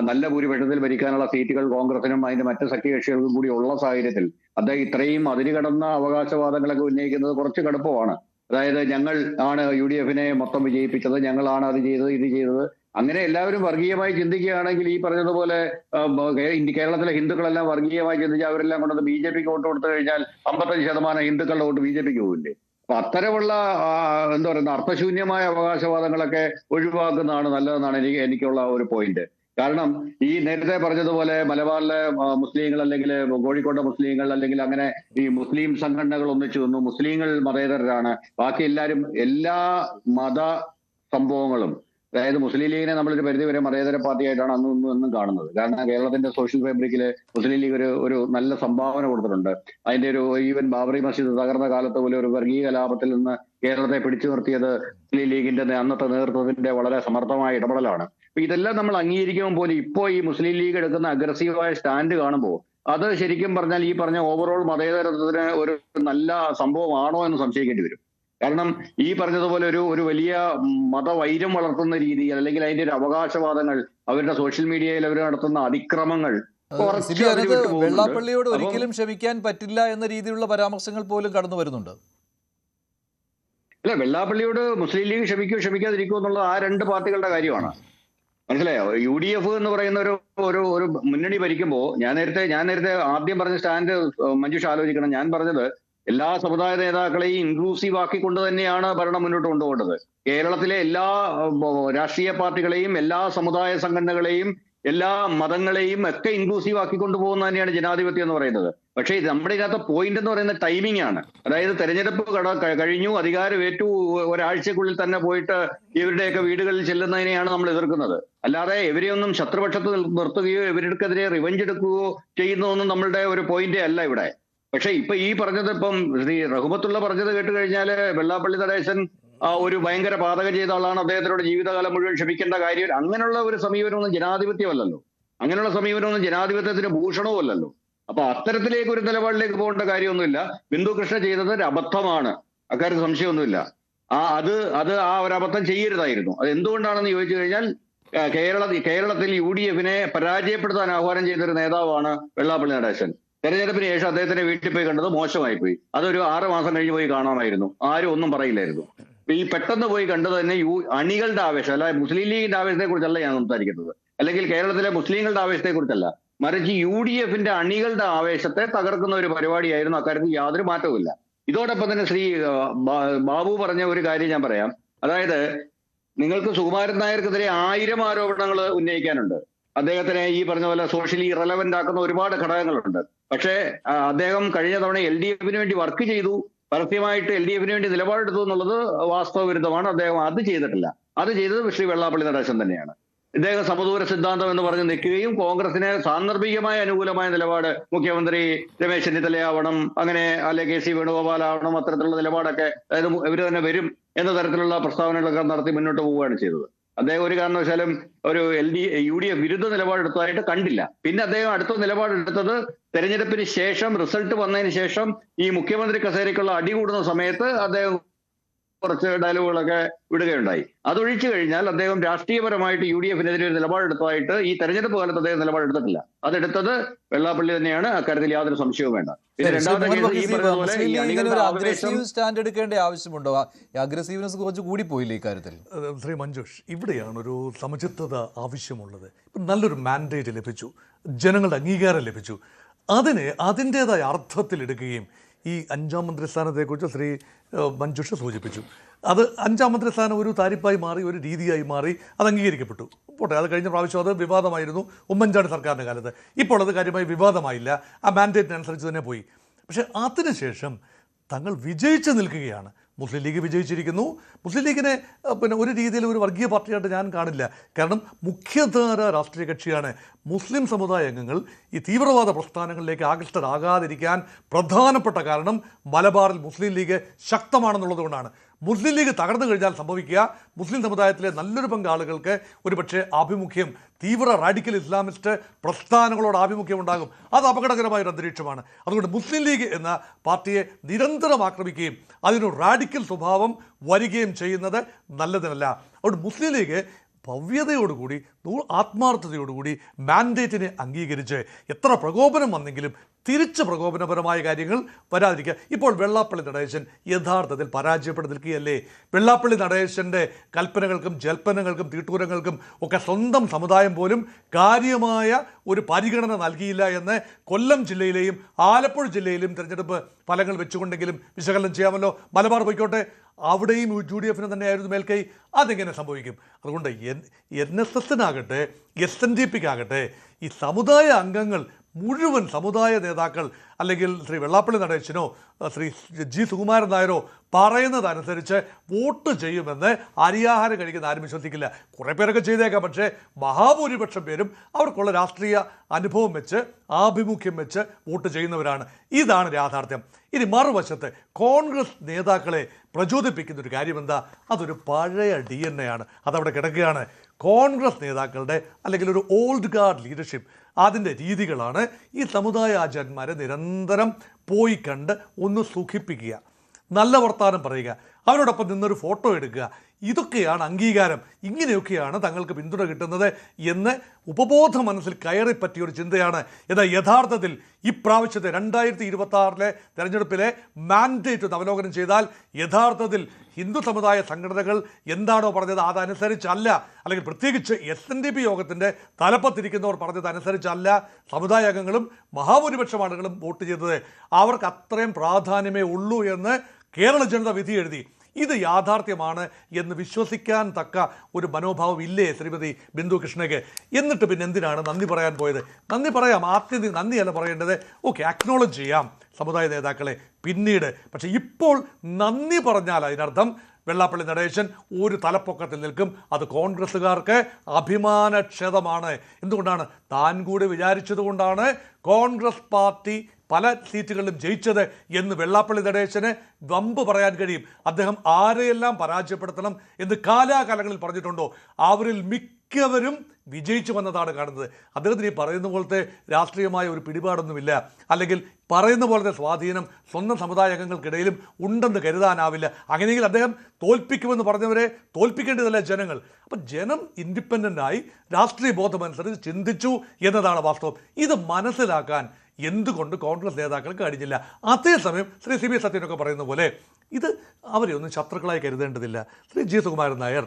നല്ല ഭൂരിപക്ഷത്തിൽ ഭരിക്കാനുള്ള സീറ്റുകൾ കോൺഗ്രസിനും അതിന്റെ മറ്റ് സഖ്യകക്ഷികൾക്കും കൂടി ഉള്ള സാഹചര്യത്തിൽ അദ്ദേഹം ഇത്രയും അതിര് കടന്ന അവകാശവാദങ്ങളൊക്കെ ഉന്നയിക്കുന്നത് കുറച്ച് കടുപ്പമാണ്. അതായത് ഞങ്ങൾ ആണ് UDFനെ മൊത്തം വിജയിപ്പിച്ചത്, ഞങ്ങളാണ് അത് ചെയ്തത്, ഇത് ചെയ്തത്. അങ്ങനെ എല്ലാവരും വർഗീയമായി ചിന്തിക്കുകയാണെങ്കിൽ ഈ പറഞ്ഞതുപോലെ കേരളത്തിലെ ഹിന്ദുക്കളെല്ലാം വർഗീയമായി ചിന്തിച്ച് അവരെല്ലാം കൊണ്ടത് BJPക്ക് വോട്ട് കൊടുത്തു കഴിഞ്ഞാൽ 55% ഹിന്ദുക്കളുടെ വോട്ട് BJPക്ക് പോകില്ലേ? അപ്പൊ അത്തരമുള്ള എന്താ പറയുന്ന അർത്ഥശൂന്യമായ അവകാശവാദങ്ങളൊക്കെ ഒഴിവാക്കുന്നതാണ് നല്ലതെന്നാണ് എനിക്കുള്ള ഒരു പോയിന്റ്. കാരണം ഈ നേരത്തെ പറഞ്ഞതുപോലെ മലബാറിലെ മുസ്ലിങ്ങൾ അല്ലെങ്കിൽ കോഴിക്കോട്ടെ മുസ്ലിങ്ങൾ അല്ലെങ്കിൽ അങ്ങനെ ഈ മുസ്ലിം സംഘടനകൾ ഒന്നിച്ചു നിന്നു, മുസ്ലിങ്ങൾ മതേതരരാണ്, ബാക്കി എല്ലാവരും എല്ലാ മത സംഭവങ്ങളും, അതായത് മുസ്ലിം ലീഗിനെ നമ്മളൊരു പരിധിവരെ മതേതര പാർട്ടിയായിട്ടാണ് അന്നും കാണുന്നത്. കാരണം കേരളത്തിന്റെ സോഷ്യൽ ഫാബ്രിക്കില് മുസ്ലിം ലീഗ് ഒരു നല്ല സംഭാവന കൊടുത്തിട്ടുണ്ട്. അതിന്റെ ഒരു ഈവൻ ബാബറി മസ്ജിദ് തകർന്ന കാലത്ത് പോലും ഒരു വർഗീയ കലാപത്തിൽ നിന്ന് കേരളത്തെ പിടിച്ചു നിർത്തിയത് മുസ്ലിം ലീഗിന്റെ അന്നത്തെ നേതൃത്വത്തിന്റെ വളരെ സമർത്ഥമായ ഇടപെടലാണ്. അപ്പൊ ഇതെല്ലാം നമ്മൾ അംഗീകരിക്കുമ്പോൾ പോലും ഇപ്പോൾ ഈ മുസ്ലിം ലീഗ് എടുക്കുന്ന അഗ്രസീവായ സ്റ്റാൻഡ് കാണുമ്പോൾ അത് ശരിക്കും പറഞ്ഞാൽ ഈ പറഞ്ഞ ഓവറോൾ മതേതരത്വത്തിന് ഒരു നല്ല സംഭവമാണോ എന്ന് സംശയിക്കേണ്ടി വരും. കാരണം ഈ പറഞ്ഞതുപോലെ ഒരു വലിയ മതവൈര്യം വളർത്തുന്ന രീതിയിൽ അല്ലെങ്കിൽ അതിന്റെ ഒരു അവകാശവാദങ്ങൾ, അവരുടെ സോഷ്യൽ മീഡിയയിൽ അവർ നടത്തുന്ന അതിക്രമങ്ങൾ വെള്ളാപ്പള്ളിയോട് ഒരിക്കലും ക്ഷമിക്കാൻ പറ്റില്ല എന്ന രീതിയിലുള്ള പരാമർശങ്ങൾ പോലും കടന്നു വരുന്നുണ്ട്. അല്ല, വെള്ളാപ്പള്ളിയോട് മുസ്ലിം ലീഗ് ക്ഷമിക്കാതിരിക്കുമോ എന്നുള്ളത് ആ രണ്ട് പാർട്ടികളുടെ കാര്യമാണ്. മനസ്സിലായോ? UDF എന്ന് പറയുന്ന ഒരു മുന്നണി ഭരിക്കുമ്പോൾ ഞാൻ നേരത്തെ ആദ്യം പറഞ്ഞ സ്റ്റാൻഡ് മഞ്ജുഷ ആലോചിക്കണം. ഞാൻ പറഞ്ഞത് എല്ലാ സമുദായ നേതാക്കളെയും ഇൻക്ലൂസീവ് ആക്കിക്കൊണ്ട് തന്നെയാണ് ഭരണം മുന്നോട്ട് കൊണ്ടുപോകേണ്ടത്. കേരളത്തിലെ എല്ലാ രാഷ്ട്രീയ പാർട്ടികളെയും എല്ലാ സമുദായ സംഘടനകളെയും എല്ലാ മതങ്ങളെയും ഒക്കെ ഇൻക്ലൂസീവ് ആക്കിക്കൊണ്ടു പോകുന്ന തന്നെയാണ് ജനാധിപത്യം എന്ന് പറയുന്നത്. പക്ഷേ നമ്മുടെ ഇതിനകത്ത് പോയിന്റ് എന്ന് പറയുന്നത് ടൈമിംഗ് ആണ്. അതായത് തെരഞ്ഞെടുപ്പ് കഴിഞ്ഞു, അധികാരമേറ്റു, ഒരാഴ്ചക്കുള്ളിൽ തന്നെ പോയിട്ട് ഇവരുടെയൊക്കെ വീടുകളിൽ ചെല്ലുന്നതിനെയാണ് നമ്മൾ എതിർക്കുന്നത്. അല്ലാതെ ഇവരെയൊന്നും ശത്രുപക്ഷത്ത് നിർത്തുകയോ ഇവർക്കെതിരെ റിവഞ്ച് എടുക്കുകയോ ചെയ്യുന്നതൊന്നും നമ്മളുടെ ഒരു പോയിന്റേ അല്ല ഇവിടെ. പക്ഷെ ഇപ്പൊ ഈ പറഞ്ഞത്, ഇപ്പം ശ്രീ റഹ്മത്തുള്ള പറഞ്ഞത് കേട്ട് കഴിഞ്ഞാല് വെള്ളാപ്പള്ളി നടേശൻ ഒരു ഭയങ്കര പാതകം ചെയ്ത ആളാണ്, അദ്ദേഹത്തിനോട് ജീവിതകാലം മുഴുവൻ ക്ഷമിക്കേണ്ട കാര്യം, അങ്ങനെയുള്ള ഒരു സമീപനമൊന്നും ജനാധിപത്യമല്ലല്ലോ. അങ്ങനെയുള്ള സമീപനമൊന്നും ജനാധിപത്യത്തിന് ഭൂഷണവും അല്ലല്ലോ. അപ്പൊ അത്തരത്തിലേക്ക് ഒരു നിലപാടിലേക്ക് പോകേണ്ട കാര്യമൊന്നുമില്ല. ബിന്ദു കൃഷ്ണ ചെയ്തത് ഒരു അബദ്ധമാണ്, അക്കാര്യത്തിൽ സംശയമൊന്നുമില്ല. അത് ആ ഒരു അബദ്ധം ചെയ്യരുതായിരുന്നു. അത് എന്തുകൊണ്ടാണെന്ന് ചോദിച്ചു കഴിഞ്ഞാൽ കേരളത്തിൽ UDF-നെ പരാജയപ്പെടുത്താൻ ആഹ്വാനം ചെയ്തൊരു നേതാവാണ് വെള്ളാപ്പള്ളി നടേശൻ. തെരഞ്ഞെടുപ്പിന് ശേഷം അദ്ദേഹത്തിന്റെ വീട്ടിൽ പോയി കണ്ടത് മോശമായി പോയി. അതൊരു 6 മാസം കഴിഞ്ഞ് പോയി കാണാമായിരുന്നു, ആരും ഒന്നും പറയില്ലായിരുന്നു. ഈ പെട്ടെന്ന് പോയി കണ്ടത് തന്നെ അണികളുടെ ആവേശം, അല്ല മുസ്ലിം ലീഗിന്റെ ആവേശത്തെ കുറിച്ചല്ല ഞാൻ സംസാരിക്കുന്നത്, അല്ലെങ്കിൽ കേരളത്തിലെ മുസ്ലിങ്ങളുടെ ആവേശത്തെ കുറിച്ചല്ല, മറിച്ച് UDF-ന്റെ അണികളുടെ ആവേശത്തെ തകർക്കുന്ന ഒരു പരിപാടിയായിരുന്നു. അക്കാര്യത്തിൽ യാതൊരു മാറ്റവുമില്ല. ഇതോടൊപ്പം തന്നെ ശ്രീ ബാബു പറഞ്ഞ ഒരു കാര്യം ഞാൻ പറയാം. അതായത് നിങ്ങൾക്ക് സുകുമാരൻ നായർക്കെതിരെ 1000 ആരോപണങ്ങൾ ഉന്നയിക്കാനുണ്ട്. അദ്ദേഹത്തിനെ ഈ പറഞ്ഞ പോലെ സോഷ്യലി ഇറലവന്റ് ആക്കുന്ന ഒരുപാട് ഘടകങ്ങളുണ്ട്. പക്ഷേ അദ്ദേഹം കഴിഞ്ഞ തവണ LDF-ന് വേണ്ടി വർക്ക് ചെയ്തു, പരസ്യമായിട്ട് LDF-ന് വേണ്ടി നിലപാടെടുത്തു എന്നുള്ളത് വാസ്തവ വിരുദ്ധമാണ്. അദ്ദേഹം അത് ചെയ്തിട്ടില്ല. അത് ചെയ്തത് ശ്രീ വെള്ളാപ്പള്ളി നടേശൻ തന്നെയാണ്. ഇദ്ദേഹം സമദൂര സിദ്ധാന്തം എന്ന് പറഞ്ഞ് നിൽക്കുകയും കോൺഗ്രസിന് സാന്ദർഭികമായ അനുകൂലമായ നിലപാട് മുഖ്യമന്ത്രി രമേശ് ചെന്നിത്തലയാവണം, അങ്ങനെ അല്ലെ KC വേണുഗോപാലാവണം, അത്തരത്തിലുള്ള നിലപാടൊക്കെ, അതായത് ഇവർ തന്നെ വരും എന്ന തരത്തിലുള്ള പ്രസ്താവനകളൊക്കെ നടത്തി മുന്നോട്ട് പോവുകയാണ് ചെയ്തത്. അദ്ദേഹം ഒരു കാരണവശാലും ഒരു UDF വിരുദ്ധ നിലപാടെടുത്തതായിട്ട് കണ്ടില്ല. പിന്നെ അദ്ദേഹം അടുത്ത നിലപാടെടുത്തത് തെരഞ്ഞെടുപ്പിന് ശേഷം, റിസൾട്ട് വന്നതിന് ശേഷം ഈ മുഖ്യമന്ത്രി കസേരയ്ക്കുള്ള അടി കൂടുന്ന സമയത്ത് അദ്ദേഹം കുറച്ച് ഡയലോഗുകളൊക്കെ വിടുകയുണ്ടായി. അതൊഴിച്ചു കഴിഞ്ഞാൽ അദ്ദേഹം രാഷ്ട്രീയപരമായിട്ട് UDF-നെതിരെ ഒരു നിലപാടെടുത്തതായിട്ട് ഈ തെരഞ്ഞെടുപ്പ് കാലത്ത് അദ്ദേഹം നിലപാടെടുത്തിട്ടില്ല. അതെടുത്തത് വെള്ളാപ്പള്ളി തന്നെയാണ്. അക്കാര്യത്തിൽ യാതൊരു സംശയവും വേണ്ട. പിന്നെ രണ്ടാമത്തെ കേസ് ഈ പറഞ്ഞതുപോലെ അഗ്രസീവ് സ്റ്റാൻഡ് എടുക്കേണ്ട ആവശ്യമുണ്ടോ? അഗ്രസീവ്നെസ് കുറച്ച് കൂടിപ്പോയില്ലേ ഇക്കാര്യത്തിൽ? ശ്രീ മഞ്ജുഷ്, ഇവിടെയാണ് ഒരു സമചിത്തത ആവശ്യമുള്ളത്. ഇപ്പം നല്ലൊരു മാൻഡേറ്റ് ലഭിച്ചു, ജനങ്ങളുടെ അംഗീകാരം ലഭിച്ചു, അതിനെ അതിൻ്റെതായ അർത്ഥത്തിലെടുക്കുകയും ഈ 5ാം മന്ത്രിസ്ഥാനത്തെക്കുറിച്ച് ശ്രീ മഞ്ജുഷ സൂചിപ്പിച്ചു. അത് 5ാം മന്ത്രിസ്ഥാനം ഒരു താരിപ്പായി മാറി, ഒരു രീതിയായി മാറി, അത് അംഗീകരിക്കപ്പെട്ടു. പോട്ടെ, അത് കഴിഞ്ഞ പ്രാവശ്യം അത് വിവാദമായിരുന്നു ഉമ്മൻചാണ്ടി സർക്കാരിൻ്റെ കാലത്ത്. ഇപ്പോൾ അത് കാര്യമായി വിവാദമായില്ല, ആ മാൻഡേറ്റിനനുസരിച്ച് തന്നെ പോയി. പക്ഷേ അതിനുശേഷം തങ്ങൾ വിജയിച്ചു നിൽക്കുകയാണ്. മുസ്ലിം ലീഗ് വിജയിച്ചിരിക്കുന്നു. മുസ്ലിം ലീഗിനെ പിന്നെ ഒരു രീതിയിൽ ഒരു വർഗീയ പാർട്ടിയായിട്ട് ഞാൻ കാണില്ല. കാരണം മുഖ്യധാര രാഷ്ട്രീയ കക്ഷിയാണ്. മുസ്ലിം സമുദായ അംഗങ്ങൾ ഈ തീവ്രവാദ പ്രസ്ഥാനങ്ങളിലേക്ക് ആകൃഷ്ടരാകാതിരിക്കാൻ പ്രധാനപ്പെട്ട കാരണം മലബാറിൽ മുസ്ലിം ലീഗ് ശക്തമാണെന്നുള്ളത് കൊണ്ടാണ്. മുസ്ലിം ലീഗ് തകർന്നു കഴിഞ്ഞാൽ സംഭവിക്കുക, മുസ്ലിം സമുദായത്തിലെ നല്ലൊരു പങ്ക് ആളുകൾക്ക് ഒരുപക്ഷെ ആഭിമുഖ്യം തീവ്ര റാഡിക്കൽ ഇസ്ലാമിസ്റ്റ് പ്രസ്ഥാനങ്ങളോട് ആഭിമുഖ്യം ഉണ്ടാകും. അത് അപകടകരമായ ഒരു അന്തരീക്ഷമാണ്. അതുകൊണ്ട് മുസ്ലിം ലീഗ് എന്ന പാർട്ടിയെ നിരന്തരം ആക്രമിക്കുകയും അതിനൊരു റാഡിക്കൽ സ്വഭാവം വരികയും ചെയ്യുന്നത് നല്ലതിനല്ല. അതുകൊണ്ട് മുസ്ലിം ലീഗ് ഭവ്യതയോടുകൂടി ആത്മാർത്ഥതയോടുകൂടി മാൻഡേറ്റിനെ അംഗീകരിച്ച് എത്ര പ്രകോപനം വന്നെങ്കിലും തിരിച്ച് പ്രകോപനപരമായ കാര്യങ്ങൾ വരാതിരിക്കുക. ഇപ്പോൾ വെള്ളാപ്പള്ളി നടേശൻ യഥാർത്ഥത്തിൽ പരാജയപ്പെട്ട് നിൽക്കുകയല്ലേ? വെള്ളാപ്പള്ളി നടേശൻ്റെ കൽപ്പനകൾക്കും ജൽപ്പനകൾക്കും തീട്ടൂരങ്ങൾക്കും ഒക്കെ സ്വന്തം സമുദായം പോലും കാര്യമായ ഒരു പരിഗണന നൽകിയില്ല എന്ന് കൊല്ലം ജില്ലയിലെയും ആലപ്പുഴ ജില്ലയിലെയും തിരഞ്ഞെടുപ്പ് ഫലങ്ങൾ വെച്ചുകൊണ്ടെങ്കിലും വിശകലനം ചെയ്യാമല്ലോ. മലബാർ പോയിക്കോട്ടെ, അവിടെയും UDF തന്നെയായിരുന്നു മേൽക്കൈ. അതെങ്ങനെ സംഭവിക്കും? അതുകൊണ്ട് NSSനാകട്ടെ SNDPക്കാകട്ടെ ഈ സമുദായ അംഗങ്ങൾ മുഴുവൻ സമുദായ നേതാക്കൾ അല്ലെങ്കിൽ ശ്രീ വെള്ളാപ്പള്ളി നടേശനോ ശ്രീ G. സുകുമാരൻ നായരോ പറയുന്നതനുസരിച്ച് വോട്ട് ചെയ്യുമെന്ന് അരിയാഹാരം കഴിക്കുന്ന ആരും വിശ്വസിക്കില്ല. കുറേ പേരൊക്കെ ചെയ്തേക്കാം, പക്ഷേ മഹാഭൂരിപക്ഷം പേരും അവർക്കുള്ള രാഷ്ട്രീയ അനുഭവം വെച്ച് ആഭിമുഖ്യം വെച്ച് വോട്ട് ചെയ്യുന്നവരാണ്. ഇതാണ് യാഥാർത്ഥ്യം. ഇനി മറുവശത്ത് കോൺഗ്രസ് നേതാക്കളെ പ്രചോദിപ്പിക്കുന്ന ഒരു കാര്യം എന്താ? അതൊരു പഴയ DNA ആണ്, അതവിടെ കിടക്കുകയാണ്. കോൺഗ്രസ് നേതാക്കളുടെ അല്ലെങ്കിൽ ഒരു ഓൾഡ് ഗാർഡ് ലീഡർഷിപ്പ് അതിൻ്റെ രീതികളാണ് ഈ സമുദായ ആചാര്യന്മാരെ നിരന്തരം പോയി കണ്ട് ഒന്ന് സുഖിപ്പിക്കുക, നല്ല വർത്താനം പറയുക, അവരോടൊപ്പം നിന്നൊരു ഫോട്ടോ എടുക്കുക. ഇതൊക്കെയാണ് അംഗീകാരം, ഇങ്ങനെയൊക്കെയാണ് തങ്ങൾക്ക് പിന്തുണ കിട്ടുന്നത് എന്ന് ഉപബോധ മനസ്സിൽ കയറി പറ്റിയ ഒരു ചിന്തയാണ്. എന്നാൽ യഥാർത്ഥത്തിൽ ഇപ്രാവശ്യത്തെ 2026 തെരഞ്ഞെടുപ്പിലെ മാൻഡേറ്റ് അവലോകനം ചെയ്താൽ യഥാർത്ഥത്തിൽ ഹിന്ദു സമുദായ സംഘടനകൾ എന്താണോ പറഞ്ഞത് അതനുസരിച്ചല്ല, അല്ലെങ്കിൽ പ്രത്യേകിച്ച് SNDP യോഗത്തിൻ്റെ തലപ്പത്തിരിക്കുന്നവർ പറഞ്ഞതനുസരിച്ചല്ല സമുദായ അംഗങ്ങളും മഹാഭൂരിപക്ഷം ആളുകളും വോട്ട് ചെയ്തത്. അവർക്ക് അത്രയും പ്രാധാന്യമേ ഉള്ളൂ എന്ന് കേരള ജനത വിധി എഴുതി. ഇത് യാഥാർത്ഥ്യമാണ് എന്ന് വിശ്വസിക്കാൻ തക്ക ഒരു മനോഭാവം ഇല്ലേ ശ്രീമതി ബിന്ദു കൃഷ്ണയ്ക്ക്? എന്നിട്ട് പിന്നെ എന്തിനാണ് നന്ദി പറയാൻ പോയത്? നന്ദി പറയാം, ആദ്യം നന്ദിയല്ല പറയേണ്ടത്. ഓക്കെ, അക്നോളജ് ചെയ്യാം സമുദായ നേതാക്കളെ പിന്നീട്. പക്ഷേ ഇപ്പോൾ നന്ദി പറഞ്ഞാൽ അതിനർത്ഥം വെള്ളാപ്പള്ളി നടേശൻ ഒരു തലപ്പൊക്കത്തിൽ നിൽക്കും. അത് കോൺഗ്രസ്സുകാർക്ക് അഭിമാനക്ഷതമാണ്. എന്തുകൊണ്ടാണ്? താൻ കൂടി വിചാരിച്ചത് കൊണ്ടാണ് കോൺഗ്രസ് പാർട്ടി പല സീറ്റുകളിലും ജയിച്ചത് എന്ന് വെള്ളാപ്പള്ളി നടേശന് വമ്പ് പറയാൻ കഴിയും. അദ്ദേഹം ആരെയെല്ലാം പരാജയപ്പെടുത്തണം എന്ന് കാലാകാലങ്ങളിൽ പറഞ്ഞിട്ടുണ്ടോ അവരിൽ മിക്കവരും വിജയിച്ചു വന്നതാണ് കാണുന്നത്. അദ്ദേഹത്തിന് ഈ പറയുന്ന പോലത്തെ രാഷ്ട്രീയമായ ഒരു പിടിപാടൊന്നുമില്ല, അല്ലെങ്കിൽ പറയുന്ന പോലത്തെ സ്വാധീനം സ്വന്തം സമുദായ അംഗങ്ങൾക്കിടയിലും ഉണ്ടെന്ന് കരുതാനാവില്ല. അങ്ങനെയെങ്കിൽ അദ്ദേഹം തോൽപ്പിക്കുമെന്ന് പറഞ്ഞവരെ തോൽപ്പിക്കേണ്ടതല്ല ജനങ്ങൾ. അപ്പം ജനം ഇൻഡിപെൻഡൻ്റായി രാഷ്ട്രീയ ബോധമനുസരിച്ച് ചിന്തിച്ചു എന്നതാണ് വാസ്തവം. ഇത് മനസ്സിലാക്കാൻ എന്തുകൊണ്ട് കോൺഗ്രസ് നേതാക്കൾക്ക് കഴിഞ്ഞില്ല? അതേസമയം ശ്രീ CB സത്യനൊക്കെ പറയുന്ന പോലെ ഇത് അവരെ ഒന്നും ശത്രുക്കളായി കരുതേണ്ടതില്ല. ശ്രീ G. സുകുമാരൻ നായർ,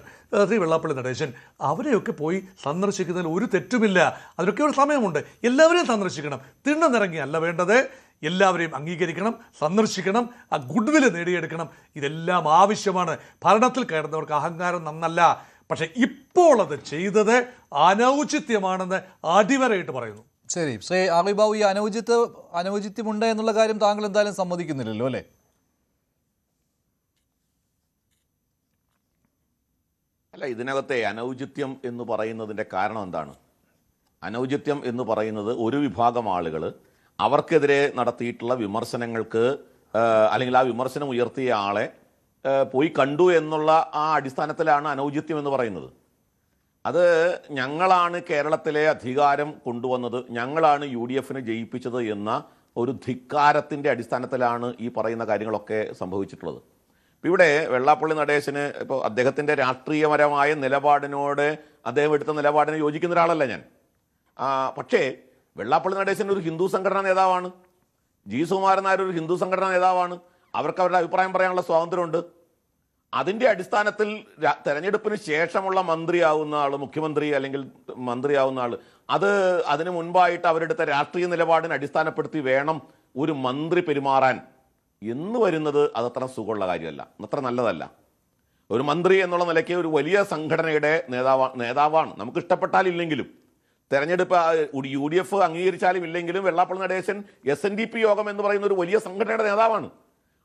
ശ്രീ വെള്ളാപ്പള്ളി നടേശൻ, അവരെയൊക്കെ പോയി സന്ദർശിക്കുന്നതിൽ ഒരു തെറ്റുമില്ല. അതിനൊക്കെ ഒരു സമയമുണ്ട്. എല്ലാവരെയും സന്ദർശിക്കണം, തിണ്ണനിറങ്ങിയല്ല വേണ്ടത്. എല്ലാവരെയും അംഗീകരിക്കണം, സന്ദർശിക്കണം, ആ ഗുഡ് വില് നേടിയെടുക്കണം. ഇതെല്ലാം ആവശ്യമാണ്. ഭരണത്തിൽ കയറുന്നവർക്ക് അഹങ്കാരം നന്നല്ല. പക്ഷേ ഇപ്പോൾ അത് ചെയ്തത് അനൗചിത്യമാണെന്ന് അടിവരയിട്ട് പറയുന്നു. ശരി, ശ്രീ ആറിബാബു, ഈ അനൗചിത്യമുണ്ട് എന്നുള്ള കാര്യം താങ്കൾ എന്തായാലും സമ്മതിക്കുന്നില്ലല്ലോ അല്ലേ? അല്ല, ഇതിനകത്തെ അനൗചിത്യം എന്ന് പറയുന്നതിൻ്റെ കാരണം എന്താണ്? അനൗചിത്യം എന്ന് പറയുന്നത് ഒരു വിഭാഗം ആളുകൾ അവർക്കെതിരെ നടത്തിയിട്ടുള്ള വിമർശനങ്ങൾക്ക് അല്ലെങ്കിൽ ആ വിമർശനം ഉയർത്തിയ ആളെ പോയി കണ്ടു എന്നുള്ള ആ അടിസ്ഥാനത്തിലാണ് അനൗചിത്യം എന്ന് പറയുന്നത്. അത് ഞങ്ങളാണ് കേരളത്തിലെ അധികാരം കൊണ്ടുവന്നത്, ഞങ്ങളാണ് UDFനെ ജയിപ്പിച്ചത് എന്ന ഒരു ധിക്കാരത്തിൻ്റെ അടിസ്ഥാനത്തിലാണ് ഈ പറയുന്ന കാര്യങ്ങളൊക്കെ സംഭവിച്ചിട്ടുള്ളത്. ഇപ്പോൾ ഇവിടെ വെള്ളാപ്പള്ളി നടേശന് ഇപ്പോൾ അദ്ദേഹത്തിൻ്റെ രാഷ്ട്രീയപരമായ നിലപാടിനോട് അദ്ദേഹം എടുത്ത നിലപാടിനെ യോജിക്കുന്ന ഒരാളല്ല ഞാൻ. പക്ഷേ വെള്ളാപ്പള്ളി നടേശൻ ഒരു ഹിന്ദു സംഘടനാ നേതാവാണ്, G. സുകുമാരൻ നായർ ഒരു ഹിന്ദു സംഘടനാ നേതാവാണ്. അവർക്ക് അവരുടെ അഭിപ്രായം പറയാനുള്ള സ്വാതന്ത്ര്യമുണ്ട്. അതിൻ്റെ അടിസ്ഥാനത്തിൽ തെരഞ്ഞെടുപ്പിന് ശേഷമുള്ള മന്ത്രിയാവുന്ന ആൾ, മുഖ്യമന്ത്രി അല്ലെങ്കിൽ മന്ത്രിയാവുന്ന ആൾ, അതിന് മുൻപായിട്ട് അവരെടുത്ത രാഷ്ട്രീയ നിലപാടിനെ അടിസ്ഥാനപ്പെടുത്തി വേണം ഒരു മന്ത്രി പെരുമാറാൻ എന്ന് വരുന്നത് അതത്ര സുഖമുള്ള കാര്യമല്ല, അത്ര നല്ലതല്ല. ഒരു മന്ത്രി എന്നുള്ള നിലയ്ക്ക് ഒരു വലിയ സംഘടനയുടെ നേതാവാണ്. നമുക്ക് ഇഷ്ടപ്പെട്ടാലില്ലെങ്കിലും തെരഞ്ഞെടുപ്പ് UDF അംഗീകരിച്ചാലും ഇല്ലെങ്കിലും വെള്ളാപ്പള്ളി നടേശൻ SNDP യോഗം എന്ന് പറയുന്ന ഒരു വലിയ സംഘടനയുടെ നേതാവാണ്.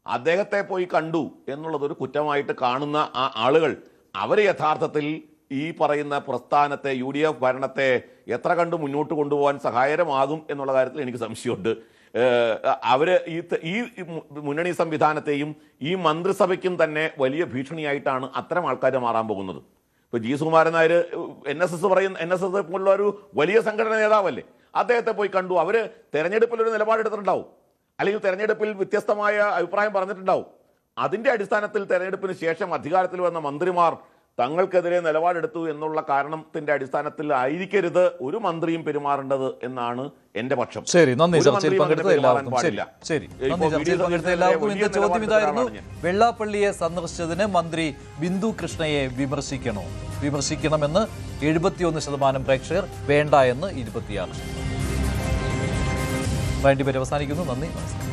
അദ്ദേഹത്തെ പോയി കണ്ടു എന്നുള്ളതൊരു കുറ്റമായിട്ട് കാണുന്ന ആ ആളുകൾ അവർ യഥാർത്ഥത്തിൽ ഈ പറയുന്ന പ്രസ്ഥാനത്തെ UDF ഭരണത്തെ എത്ര കണ്ട് മുന്നോട്ട് കൊണ്ടുപോകാൻ സഹായകരമാകും എന്നുള്ള കാര്യത്തിൽ എനിക്ക് സംശയമുണ്ട്. അവർ ഈ മുന്നണി സംവിധാനത്തെയും ഈ മന്ത്രിസഭയ്ക്കും തന്നെ വലിയ ഭീഷണിയായിട്ടാണ് അത്തരം ആൾക്കാർ മാറാൻ പോകുന്നത്. ഇപ്പോൾ G. സുകുമാരൻ നായർ NSS പോലുള്ള ഒരു വലിയ സംഘടന നേതാവല്ലേ, അദ്ദേഹത്തെ പോയി കണ്ടു. അവർ തെരഞ്ഞെടുപ്പിലൊരു നിലപാടെടുത്തിട്ടുണ്ടാവും, അല്ലെങ്കിൽ തെരഞ്ഞെടുപ്പിൽ വ്യത്യസ്തമായ അഭിപ്രായം പറഞ്ഞിട്ടുണ്ടാവും. അതിൻ്റെ അടിസ്ഥാനത്തിൽ തെരഞ്ഞെടുപ്പിന് ശേഷം അധികാരത്തിൽ വന്ന മന്ത്രിമാർ തങ്ങൾക്കെതിരെ നിലപാടെടുത്തു എന്നുള്ള കാരണത്തിന്റെ അടിസ്ഥാനത്തിൽ ആയിരിക്കരുത് ഒരു മന്ത്രിയും പെരുമാറേണ്ടത് എന്നാണ് എന്റെ പക്ഷം. ശരി, നന്ദി. ഒരു ചർച്ചയിൽ മന്ത്രിയും പങ്കെടുത്ത അങ്ങനെ എല്ലാവർക്കും പെരുമാറാൻ ശരി. പാടില്ല. ശരി, ഇപ്പോൾ നന്ദി. ചർച്ചയിൽ പങ്കെടുത്ത എല്ലാവർക്കും എന്റെ ചോദ്യം ഇതായിരുന്നു: വെള്ളാപ്പള്ളിയെ സന്ദർശിച്ചതിന് മന്ത്രി ബിന്ദു കൃഷ്ണയെ വിമർശിക്കണമെന്ന് 71% പ്രേക്ഷകർ, വേണ്ട എന്ന് 26%. വേണ്ടി പേര് അവസാനിക്കുന്നു. നന്ദി, നമസ്കാരം.